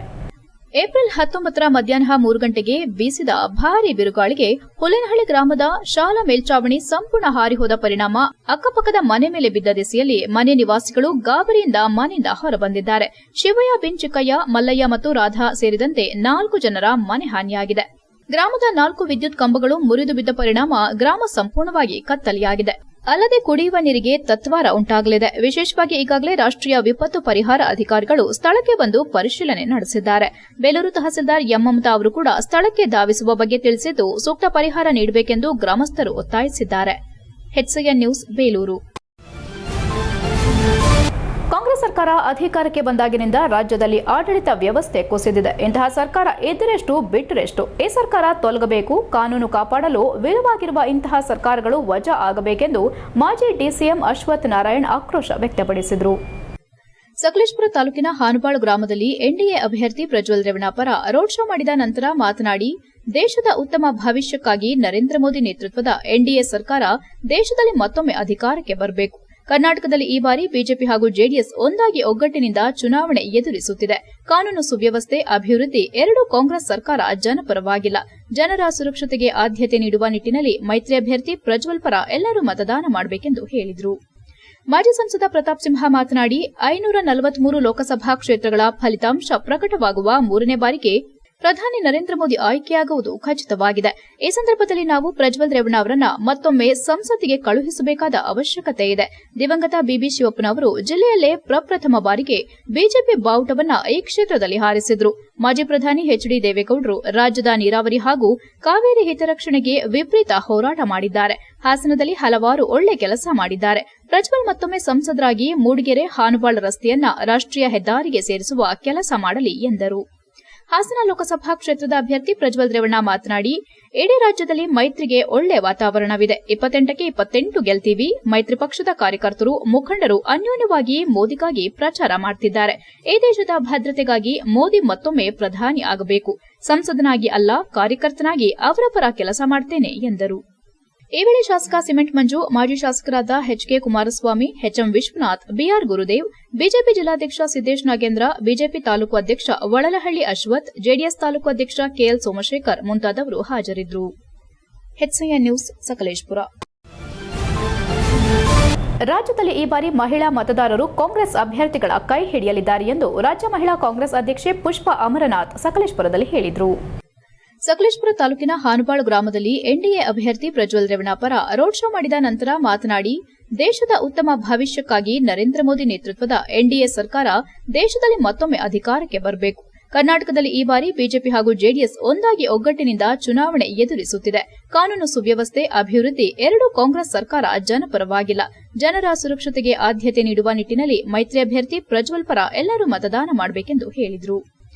Speaker 1: ಏಪ್ರಿಲ್ 19ರ ಮಧ್ಯಾಹ್ನ 3 ಗಂಟೆಗೆ ಬೀಸಿದ ಭಾರೀ ಬಿರುಗಾಳಿಗೆ ಹುಲ್ಲೇನಹಳ್ಳಿ ಗ್ರಾಮದ ಶಾಲಾ ಮೇಲ್ಚಾವಣಿ ಸಂಪೂರ್ಣ ಹಾರಿಹೋದ ಪರಿಣಾಮ ಅಕ್ಕಪಕ್ಕದ ಮನೆ ಮೇಲೆ ಬಿದ್ದ ದೆಸೆಯಲ್ಲಿ ಮನೆ ನಿವಾಸಿಗಳು ಗಾಬರಿಯಿಂದ ಮನೆಯಿಂದ ಹೊರಬಂದಿದ್ದಾರೆ. ಶಿವಯ್ಯ ಬಿನ್ ಚಿಕ್ಕಯ್ಯ, ಮಲ್ಲಯ್ಯ ಮತ್ತು ರಾಧಾ ಸೇರಿದಂತೆ 4 ಜನರ ಮನೆ ಹಾನಿಯಾಗಿದೆ. ಗ್ರಾಮದ 4 ವಿದ್ಯುತ್ ಕಂಬಗಳು ಮುರಿದು ಬಿದ್ದ ಪರಿಣಾಮ ಗ್ರಾಮ ಸಂಪೂರ್ಣವಾಗಿ ಕತ್ತಲೆಯಾಗಿದೆ. ಅಲ್ಲದೆ ಕುಡಿಯುವ ನೀರಿಗೆ ತತ್ವಾರ ಉಂಟಾಗಲಿದೆ. ವಿಶೇಷವಾಗಿ ಈಗಾಗಲೇ ರಾಷ್ಟ್ರೀಯ ವಿಪತ್ತು ಪರಿಹಾರ ಅಧಿಕಾರಿಗಳು ಸ್ಥಳಕ್ಕೆ ಬಂದು ಪರಿಶೀಲನೆ ನಡೆಸಿದ್ದಾರೆ. ಬೇಲೂರು ತಹಸೀಲ್ದಾರ್ ಎಂ ಮಮತಾ ಅವರು ಕೂಡ ಸ್ಥಳಕ್ಕೆ ಧಾವಿಸುವ ಬಗ್ಗೆ ತಿಳಿಸಿದ್ದು ಸೂಕ್ತ ಪರಿಹಾರ ನೀಡಬೇಕೆಂದು ಗ್ರಾಮಸ್ಥರು ಒತ್ತಾಯಿಸಿದ್ದಾರೆ. HCN news Belur. ಕಾಂಗ್ರೆಸ್ ಸರ್ಕಾರ ಅಧಿಕಾರಕ್ಕೆ ಬಂದಾಗಿನಿಂದ ರಾಜ್ಯದಲ್ಲಿ ಆಡಳಿತ ವ್ಯವಸ್ಥೆ ಕುಸಿದಿದೆ. ಇಂತಹ ಸರ್ಕಾರ ಇದ್ದರೆಷ್ಟು ಬಿಟ್ಟರೆಷ್ಟು. ಈ ಸರ್ಕಾರ ತೊಲಗಬೇಕು. ಕಾನೂನು ಕಾಪಾಡಲು ವಿಲವಾಗಿರುವ ಇಂತಹ ಸರ್ಕಾರಗಳು ವಜಾ ಆಗಬೇಕೆಂದು ಮಾಜಿ ಡಿಸಿಎಂ ಅಶ್ವಥ್ ನಾರಾಯಣ್ ಆಕ್ರೋಶ ವ್ಯಕ್ತಪಡಿಸಿದರು. ಸಕಲೇಶಪುರ ತಾಲೂಕಿನ ಹಾನುಬಾಳು ಗ್ರಾಮದಲ್ಲಿ ಎನ್ಡಿಎ ಅಭ್ಯರ್ಥಿ ಪ್ರಜ್ವಲ್ ರೇವಣ್ಣ ಪರ ರೋಡ್ ಶೋ ಮಾಡಿದ ನಂತರ ಮಾತನಾಡಿ, ದೇಶದ ಉತ್ತಮ ಭವಿಷ್ಯಕ್ಕಾಗಿ ನರೇಂದ್ರ ಮೋದಿ ನೇತೃತ್ವದ ಎನ್ಡಿಎ ಸರ್ಕಾರ ದೇಶದಲ್ಲಿ ಮತ್ತೊಮ್ಮೆ ಅಧಿಕಾರಕ್ಕೆ ಬರಬೇಕು. ಕರ್ನಾಟಕದಲ್ಲಿ ಈ ಬಾರಿ ಬಿಜೆಪಿ ಹಾಗೂ ಜೆಡಿಎಸ್ ಒಂದಾಗಿ ಒಗ್ಗಟ್ಟಿನಿಂದ ಚುನಾವಣೆ ಎದುರಿಸುತ್ತಿದೆ. ಕಾನೂನು ಸುವ್ಯವಸ್ಥೆ, ಅಭಿವೃದ್ಧಿ ಎರಡೂ ಕಾಂಗ್ರೆಸ್ ಸರ್ಕಾರ ಜನಪರವಾಗಿಲ್ಲ. ಜನರ ಸುರಕ್ಷತೆಗೆ ಆದ್ಯತೆ ನೀಡುವ ನಿಟ್ಟಿನಲ್ಲಿ ಮೈತ್ರಿ ಅಭ್ಯರ್ಥಿ ಪ್ರಜ್ವಲ್ ಪರ ಎಲ್ಲರೂ ಮತದಾನ ಮಾಡಬೇಕೆಂದು ಹೇಳಿದರು. ಮಾಜಿ ಸಂಸದ ಪ್ರತಾಪ್ ಸಿಂಹ ಮಾತನಾಡಿ, 543 ಲೋಕಸಭಾ ಕ್ಷೇತ್ರಗಳ ಫಲಿತಾಂಶ ಪ್ರಕಟವಾಗುವ 3ನೇ ಬಾರಿಗೆ ಪ್ರಧಾನಿ ನರೇಂದ್ರ ಮೋದಿ ಆಯ್ಕೆಯಾಗುವುದು ಖಚಿತವಾಗಿದೆ. ಈ ಸಂದರ್ಭದಲ್ಲಿ ನಾವು ಪ್ರಜ್ವಲ್ ರೇವಣ್ಣ ಅವರನ್ನ ಮತ್ತೊಮ್ಮೆ ಸಂಸತ್ತಿಗೆ ಕಳುಹಿಸಬೇಕಾದ ಅವಶ್ಯಕತೆ ಇದೆ. ದಿವಂಗತ ಬಿಬಿ ಶಿವಪ್ಪನವರು ಜಿಲ್ಲೆಯಲ್ಲೇ ಪ್ರಪ್ರಥಮ ಬಾರಿಗೆ ಬಿಜೆಪಿ ಬಾವುಟವನ್ನ ಈ ಕ್ಷೇತ್ರದಲ್ಲಿ ಹಾರಿಸಿದ್ರು. ಮಾಜಿ ಪ್ರಧಾನಿ ಎಚ್ಡಿ ದೇವೇಗೌಡರು ರಾಜ್ಯದ ನೀರಾವರಿ ಹಾಗೂ ಕಾವೇರಿ ಹಿತರಕ್ಷಣೆಗೆ ವಿಪರೀತ ಹೋರಾಟ ಮಾಡಿದ್ದಾರೆ. ಹಾಸನದಲ್ಲಿ ಹಲವಾರು ಒಳ್ಳೆ ಕೆಲಸ ಮಾಡಿದ್ದಾರೆ. ಪ್ರಜ್ವಲ್ ಮತ್ತೊಮ್ಮೆ ಸಂಸದರಾಗಿ ಮೂಡಿಗೆರೆ ಹಾನುಬಾಳ್ ರಸ್ತೆಯನ್ನ ರಾಷ್ಟ್ರೀಯ ಹೆದ್ದಾರಿಗೆ ಸೇರಿಸುವ ಕೆಲಸ ಮಾಡಲಿ ಎಂದರು. ಹಾಸನ ಲೋಕಸಭಾ ಕ್ಷೇತ್ರದ ಅಭ್ಯರ್ಥಿ ಪ್ರಜ್ವಲ್ ರೇವಣ್ಣ ಮಾತನಾಡಿ, ಇಡೀ ರಾಜ್ಯದಲ್ಲಿ ಮೈತ್ರಿಗೆ ಒಳ್ಳೆ ವಾತಾವರಣವಿದೆ. 28ಕ್ಕೆ 28 ಗೆಲ್ತೀವಿ. ಮೈತ್ರಿ ಪಕ್ಷದ ಕಾರ್ಯಕರ್ತರು, ಮುಖಂಡರು ಅನ್ಯೋನ್ಯವಾಗಿ ಮೋದಿಗಾಗಿ ಪ್ರಚಾರ ಮಾಡುತ್ತಿದ್ದಾರೆ. ಈ ದೇಶದ ಭದ್ರತೆಗಾಗಿ ಮೋದಿ ಮತ್ತೊಮ್ಮೆ ಪ್ರಧಾನಿ ಆಗಬೇಕು. ಸಂಸದನಾಗಿ ಅಲ್ಲ, ಕಾರ್ಯಕರ್ತನಾಗಿ ಅವರ ಪರ ಕೆಲಸ ಮಾಡುತ್ತೇನೆ ಎಂದರು. ಈ ವೇಳೆ ಶಾಸಕ ಸಿಮೆಂಟ್ ಮಂಜು, ಮಾಜಿ ಶಾಸಕರಾದ HK Kumaraswamy, HM Vishwanath, BR Gurudev, BJP ಜಿಲ್ಲಾಧ್ಯಕ್ಷ ಸಿದ್ದೇಶ್ ನಾಗೇಂದ್ರ, ಬಿಜೆಪಿ ತಾಲೂಕು ಅಧ್ಯಕ್ಷ ವಳಲಹಳ್ಳಿ ಅಶ್ವಥ್, ಜೆಡಿಎಸ್ ತಾಲೂಕು ಅಧ್ಯಕ್ಷ ಕೆಎಲ್ ಸೋಮಶೇಖರ್ ಮುಂತಾದವರು ಹಾಜರಿದ್ದರು. HCN news Sakleshpur. ರಾಜ್ಯದಲ್ಲಿ ಈ ಬಾರಿ ಮಹಿಳಾ ಮತದಾರರು ಕಾಂಗ್ರೆಸ್ ಅಭ್ಯರ್ಥಿಗಳ ಕೈ ಹಿಡಿಯಲಿದ್ದಾರೆ ಎಂದು ರಾಜ್ಯ ಮಹಿಳಾ ಕಾಂಗ್ರೆಸ್ ಅಧ್ಯಕ್ಷೆ ಪುಷ್ಪಾ ಅಮರನಾಥ್ ಸಕಲೇಶಪುರದಲ್ಲಿ ಹೇಳಿದರು. ಸಕಲೇಶಪುರ ತಾಲೂಕಿನ ಹಾನುಬಾಳು ಗ್ರಾಮದಲ್ಲಿ ಎನ್ಡಿಎ ಅಭ್ಯರ್ಥಿ ಪ್ರಜ್ವಲ್ ರೇವಣ್ಣ ಪರ ರೋಡ್ ಶೋ ಮಾಡಿದ ನಂತರ ಮಾತನಾಡಿ, ದೇಶದ ಉತ್ತಮ ಭವಿಷ್ಯಕ್ಕಾಗಿ ನರೇಂದ್ರ ಮೋದಿ ನೇತೃತ್ವದ ಎನ್ಡಿಎ ಸರ್ಕಾರ ದೇಶದಲ್ಲಿ ಮತ್ತೊಮ್ಮೆ ಅಧಿಕಾರಕ್ಕೆ ಬರಬೇಕು. ಕರ್ನಾಟಕದಲ್ಲಿ ಈ ಬಾರಿ ಬಿಜೆಪಿ ಹಾಗೂ ಜೆಡಿಎಸ್ ಒಂದಾಗಿ ಒಗ್ಗಟ್ಟಿನಿಂದ ಚುನಾವಣೆ ಎದುರಿಸುತ್ತಿದೆ. ಕಾನೂನು ಸುವ್ಯವಸ್ಥೆ, ಅಭಿವೃದ್ಧಿ ಎರಡೂ ಕಾಂಗ್ರೆಸ್ ಸರ್ಕಾರ ಜನಪರವಾಗಿಲ್ಲ. ಜನರ ಸುರಕ್ಷತೆಗೆ ಆದ್ಯತೆ ನೀಡುವ ನಿಟ್ಟಿನಲ್ಲಿ ಮೈತ್ರಿ ಅಭ್ಯರ್ಥಿ ಪ್ರಜ್ವಲ್ ಪರ ಎಲ್ಲರೂ ಮತದಾನ ಮಾಡಬೇಕೆಂದು ಹೇಳಿದರು.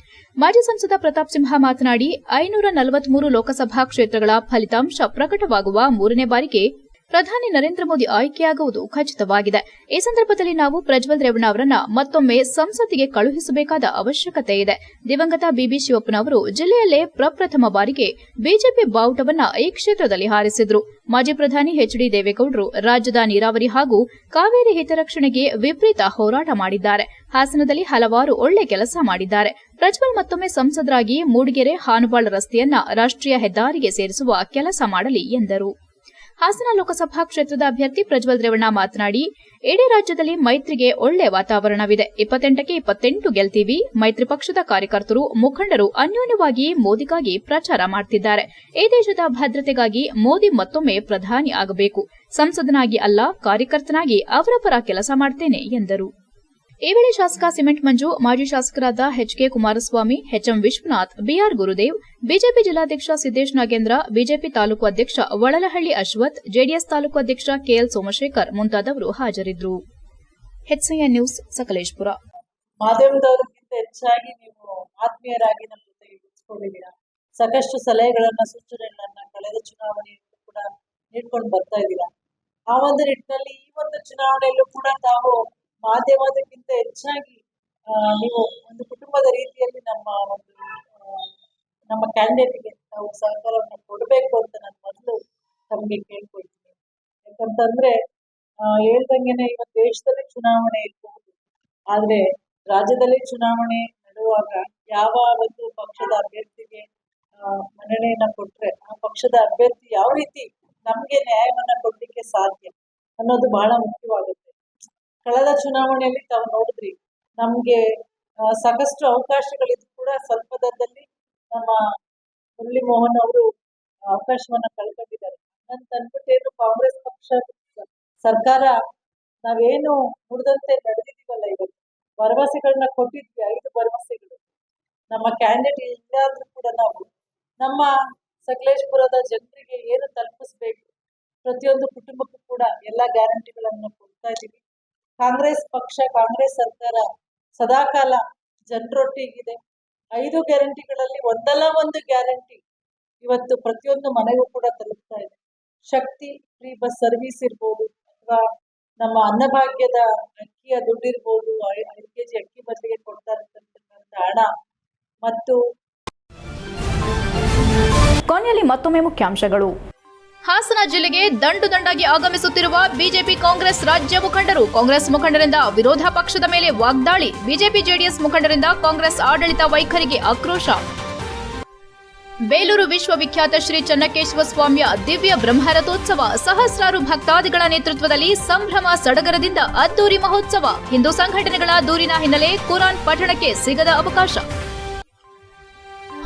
Speaker 1: ಮಾಜಿ ಸಂಸದ ಪ್ರತಾಪ್ ಸಿಂಹ ಮಾತನಾಡಿ, 543 ಲೋಕಸಭಾ ಕ್ಷೇತ್ರಗಳ ಫಲಿತಾಂಶ ಪ್ರಕಟವಾಗುವ 3ನೇ ಬಾರಿಗೆ ಪ್ರಧಾನಿ ನರೇಂದ್ರ ಮೋದಿ ಆಯ್ಕೆಯಾಗುವುದು ಖಚಿತವಾಗಿದೆ. ಈ ಸಂದರ್ಭದಲ್ಲಿ ನಾವು ಪ್ರಜ್ವಲ್ ರೇವಣ್ಣ ಅವರನ್ನ ಮತ್ತೊಮ್ಮೆ ಸಂಸತ್ತಿಗೆ ಕಳುಹಿಸಬೇಕಾದ ಅವಶ್ಯಕತೆ ಇದೆ. ದಿವಂಗತ ಬಿಬಿ ಶಿವಪ್ಪನವರು ಜಿಲ್ಲೆಯಲ್ಲೇ ಪ್ರಪ್ರಥಮ ಬಾರಿಗೆ ಬಿಜೆಪಿ ಬಾವುಟವನ್ನ ಈ ಕ್ಷೇತ್ರದಲ್ಲಿ ಹಾರಿಸಿದ್ರು. ಮಾಜಿ ಪ್ರಧಾನಿ ಎಚ್ಡಿ ದೇವೇಗೌಡರು ರಾಜ್ಯದ ನೀರಾವರಿ ಹಾಗೂ ಕಾವೇರಿ ಹಿತರಕ್ಷಣೆಗೆ ವಿಪರೀತ ಹೋರಾಟ ಮಾಡಿದ್ದಾರೆ. ಹಾಸನದಲ್ಲಿ ಹಲವಾರು ಒಳ್ಳೆ ಕೆಲಸ ಮಾಡಿದ್ದಾರೆ. ಪ್ರಜ್ವಲ್ ಮತ್ತೊಮ್ಮೆ ಸಂಸದರಾಗಿ ಮೂಡಿಗೆರೆ ಹಾನುಬಾಳ್ ರಸ್ತೆಯನ್ನ ರಾಷ್ಟ್ರೀಯ ಹೆದ್ದಾರಿಗೆ ಸೇರಿಸುವ ಕೆಲಸ ಮಾಡಲಿ ಎಂದರು. ಹಾಸನ ಲೋಕಸಭಾ ಕ್ಷೇತ್ರದ ಅಭ್ಯರ್ಥಿ ಪ್ರಜ್ವಲ್ ರೇವಣ್ಣ ಮಾತನಾಡಿ, ಇಡೀ ರಾಜ್ಯದಲ್ಲಿ ಮೈತ್ರಿಗೆ ಒಳ್ಳೆ ವಾತಾವರಣವಿದೆ. 28ಕ್ಕೆ 28 ಗೆಲ್ತೀವಿ. ಮೈತ್ರಿ ಪಕ್ಷದ ಕಾರ್ಯಕರ್ತರು, ಮುಖಂಡರು ಅನ್ಯೋನ್ಯವಾಗಿ ಮೋದಿಗಾಗಿ ಪ್ರಚಾರ ಮಾಡುತ್ತಿದ್ದಾರೆ. ಈ ದೇಶದ ಭದ್ರತೆಗಾಗಿ ಮೋದಿ ಮತ್ತೊಮ್ಮೆ ಪ್ರಧಾನಿ ಆಗಬೇಕು. ಸಂಸದನಾಗಿ ಅಲ್ಲ, ಕಾರ್ಯಕರ್ತನಾಗಿ ಅವರ ಪರ ಕೆಲಸ ಮಾಡುತ್ತೇನೆ ಎಂದರು. ಈ ವೇಳೆ ಶಾಸಕ ಸಿಮೆಂಟ್ ಮಂಜು, ಮಾಜಿ ಶಾಸಕರಾದ HK Kumaraswamy, HM Vishwanath, BR Gurudev, BJP ಜಿಲ್ಲಾಧ್ಯಕ್ಷ ಸಿದ್ದೇಶ್ ನಾಗೇಂದ್ರ, ಬಿಜೆಪಿ ತಾಲೂಕು ಅಧ್ಯಕ್ಷ ವಳಲಹಳ್ಳಿ ಅಶ್ವಥ್, ಜೆಡಿಎಸ್ ತಾಲೂಕು ಅಧ್ಯಕ್ಷ ಕೆಎಲ್ ಸೋಮಶೇಖರ್ ಮುಂತಾದವರು ಹಾಜರಿದ್ದರು. HCN news Sakleshpur.
Speaker 16: ಮಾಧ್ಯಮದವರಿಗಿಂತ ಹೆಚ್ಚಾಗಿ ನೀವು ಆತ್ಮೀಯರಾಗಿ ನಮ್ಮ ಜೊತೆಗೆ ಇರಿಸಿಕೊಂಡಿದ್ದೀರಾ. ಸಾಕಷ್ಟು ಸಲಹೆಗಳನ್ನ, ಸೂಚನೆಗಳನ್ನ ಕಳೆದ ಚುನಾವಣೆಯಲ್ಲೂ ಕೂಡ ನೀಡ್ಕೊಂಡು ಬರ್ತಾ ಇದ್ದೀರಾ. ಆ ಒಂದು ನಿಟ್ಟಿನಲ್ಲಿ ಈ ಒಂದು ಚುನಾವಣೆಯಲ್ಲೂ ಕೂಡ ತಾವು ಮಾಧ್ಯಮದಕ್ಕಿಂತ ಹೆಚ್ಚಾಗಿ ನೀವು ಒಂದು ಕುಟುಂಬದ ರೀತಿಯಲ್ಲಿ ನಮ್ಮ ಕ್ಯಾಂಡಿಡೇಟ್ಗೆ ನಾವು ಸಹಕಾರವನ್ನು ಕೊಡಬೇಕು ಅಂತ ನಾನು ಮೊದಲು ತಮಗೆ ಕೇಳ್ಕೊಳ್ತೀನಿ. ಯಾಕಂತಂದ್ರೆ ಹೇಳ್ದಂಗೆನೆ ಇವತ್ತು ದೇಶದಲ್ಲಿ ಚುನಾವಣೆ ಇರಬಹುದು, ಆದ್ರೆ ರಾಜ್ಯದಲ್ಲಿ ಚುನಾವಣೆ ನಡೆಯುವಾಗ ಯಾವ ಒಂದು ಪಕ್ಷದ ಅಭ್ಯರ್ಥಿಗೆ ಮನ್ನಣೆಯನ್ನ ಕೊಟ್ರೆ ಆ ಪಕ್ಷದ ಅಭ್ಯರ್ಥಿ ಯಾವ ರೀತಿ ನಮ್ಗೆ ನ್ಯಾಯವನ್ನ ಕೊಡ್ಲಿಕ್ಕೆ ಸಾಧ್ಯ ಅನ್ನೋದು ಬಹಳ ಮುಖ್ಯವಾಗುತ್ತೆ. ಕಳೆದ ಚುನಾವಣೆಯಲ್ಲಿ ತಾವು ನೋಡಿದ್ರಿ, ನಮ್ಗೆ ಸಾಕಷ್ಟು ಅವಕಾಶಗಳಿದ್ದು ಕೂಡ ಸ್ವಲ್ಪದಲ್ಲಿ ನಮ್ಮ ಮುರಳಿ ಮೋಹನ್ ಅವರು ಅವಕಾಶವನ್ನ ಕಳ್ಕೊಂಡಿದ್ದಾರೆ ಅಂತ ಅಂದ್ಬಿಟ್ಟೇನು ಕಾಂಗ್ರೆಸ್ ಪಕ್ಷ ಸರ್ಕಾರ ನಾವೇನು ನುಡಿದಂತೆ ನಡೆದಿದ್ದೀವಲ್ಲ, ಇವತ್ತು ಭರವಸೆಗಳನ್ನ ಕೊಟ್ಟಿದ್ವಿ, 5 ಭರವಸೆಗಳು ನಮ್ಮ ಕ್ಯಾಂಡಿಡೇಟ್ ಇಲ್ಲಾದ್ರೂ ಕೂಡ ನಾವು ನಮ್ಮ ಸಕಲೇಶಪುರದ ಜನರಿಗೆ ಏನು ತಲುಪಿಸ್ಬೇಕು, ಪ್ರತಿಯೊಂದು ಕುಟುಂಬಕ್ಕೂ ಕೂಡ ಎಲ್ಲಾ ಗ್ಯಾರಂಟಿಗಳನ್ನು ಕೊಡ್ತಾ ಇದ್ದೀವಿ. ಕಾಂಗ್ರೆಸ್ ಪಕ್ಷ, ಕಾಂಗ್ರೆಸ್ ಸರ್ಕಾರ ಸದಾಕಾಲ ಜನರೊಟ್ಟಿಗಿದೆ. 5 ಗ್ಯಾರಂಟಿಗಳಲ್ಲಿ ಒಂದಲ್ಲ ಒಂದು ಗ್ಯಾರಂಟಿ ಇವತ್ತು ಪ್ರತಿಯೊಂದು ಮನೆಗೂ ಕೂಡ ತಲುಪ್ತಾ ಇದೆ. ಶಕ್ತಿ ಫ್ರೀ ಬಸ್ ಸರ್ವಿಸ್ ಇರ್ಬೋದು, ಅಥವಾ ನಮ್ಮ ಅನ್ನಭಾಗ್ಯದ ಅಕ್ಕಿಯ ದುಡ್ಡಿರ್ಬೋದು, 5 kg ಅಕ್ಕಿ ಬದಲಿಗೆ ಕೊಡ್ತಾ ಇರತಕ್ಕಂಥ ಹಣ, ಮತ್ತು
Speaker 1: ಕೊನೆಯಲ್ಲಿ ಮತ್ತೊಮ್ಮೆ ಮುಖ್ಯಾಂಶಗಳು.
Speaker 4: ಹಾಸನ ಜಿಲ್ಲೆಗೆ ದಂಡಾಗಿ ಆಗಮಿಸುತ್ತಿರುವ ಬಿಜೆಪಿ ಕಾಂಗ್ರೆಸ್ ರಾಜ್ಯ ಮುಖಂಡರು. ಕಾಂಗ್ರೆಸ್ ಮುಖಂಡರಿಂದ ವಿರೋಧ ಪಕ್ಷದ ಮೇಲೆ ವಾಗ್ದಾಳಿ. ಬಿಜೆಪಿ ಜೆಡಿಎಸ್ ಮುಖಂಡರಿಂದ ಕಾಂಗ್ರೆಸ್ ಆಡಳಿತ ವೈಖರಿಗೆ ಆಕ್ರೋಶ. ಬೇಲೂರು ವಿಶ್ವವಿಖ್ಯಾತ ಶ್ರೀ ಚನ್ನಕೇಶವ ಸ್ವಾಮಿಯ ದಿವ್ಯ ಬ್ರಹ್ಮರಥೋತ್ಸವ. ಸಹಸ್ರಾರು ಭಕ್ತಾದಿಗಳ ನೇತೃತ್ವದಲ್ಲಿ ಸಂಭ್ರಮ ಸಡಗರದಿಂದ ಅದ್ದೂರಿ ಮಹೋತ್ಸವ. ಹಿಂದೂ ಸಂಘಟನೆಗಳ ದೂರಿನ ಹಿನ್ನೆಲೆ ಕುರಾನ್ ಪಠಣಕ್ಕೆ ಸಿಗದ ಅವಕಾಶ.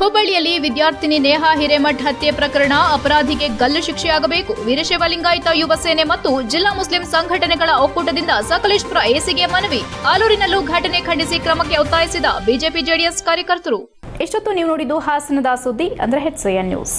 Speaker 4: ಹುಬ್ಬಳ್ಳಿಯಲ್ಲಿ ವಿದ್ಯಾರ್ಥಿನಿ ನೇಹಾ ಹಿರೇಮಠ್ ಹತ್ಯೆ ಪ್ರಕರಣ, ಅಪರಾಧಿಗೆ ಗಲ್ಲು ಶಿಕ್ಷೆಯಾಗಬೇಕು. ವೀರಶೈವ ಲಿಂಗಾಯತ ಯುವ ಸೇನೆ ಮತ್ತು ಜಿಲ್ಲಾ ಮುಸ್ಲಿಂ ಸಂಘಟನೆಗಳ ಒಕ್ಕೂಟದಿಂದ ಸಕಲೇಶಪುರ ಎಸಿಗೆ ಮನವಿ. ಆಲೂರಿನಲ್ಲೂ ಘಟನೆ ಖಂಡಿಸಿ ಕ್ರಮಕ್ಕೆ ಒತ್ತಾಯಿಸಿದ ಬಿಜೆಪಿ ಜೆಡಿಎಸ್ ಕಾರ್ಯಕರ್ತರು.
Speaker 1: ಇಷ್ಟೊತ್ತು ನೀವು ನೋಡಿದ್ದು ಹಾಸನದ ಸುದ್ದಿ, ಅಂದ್ರೆ HCN ನ್ಯೂಸ್.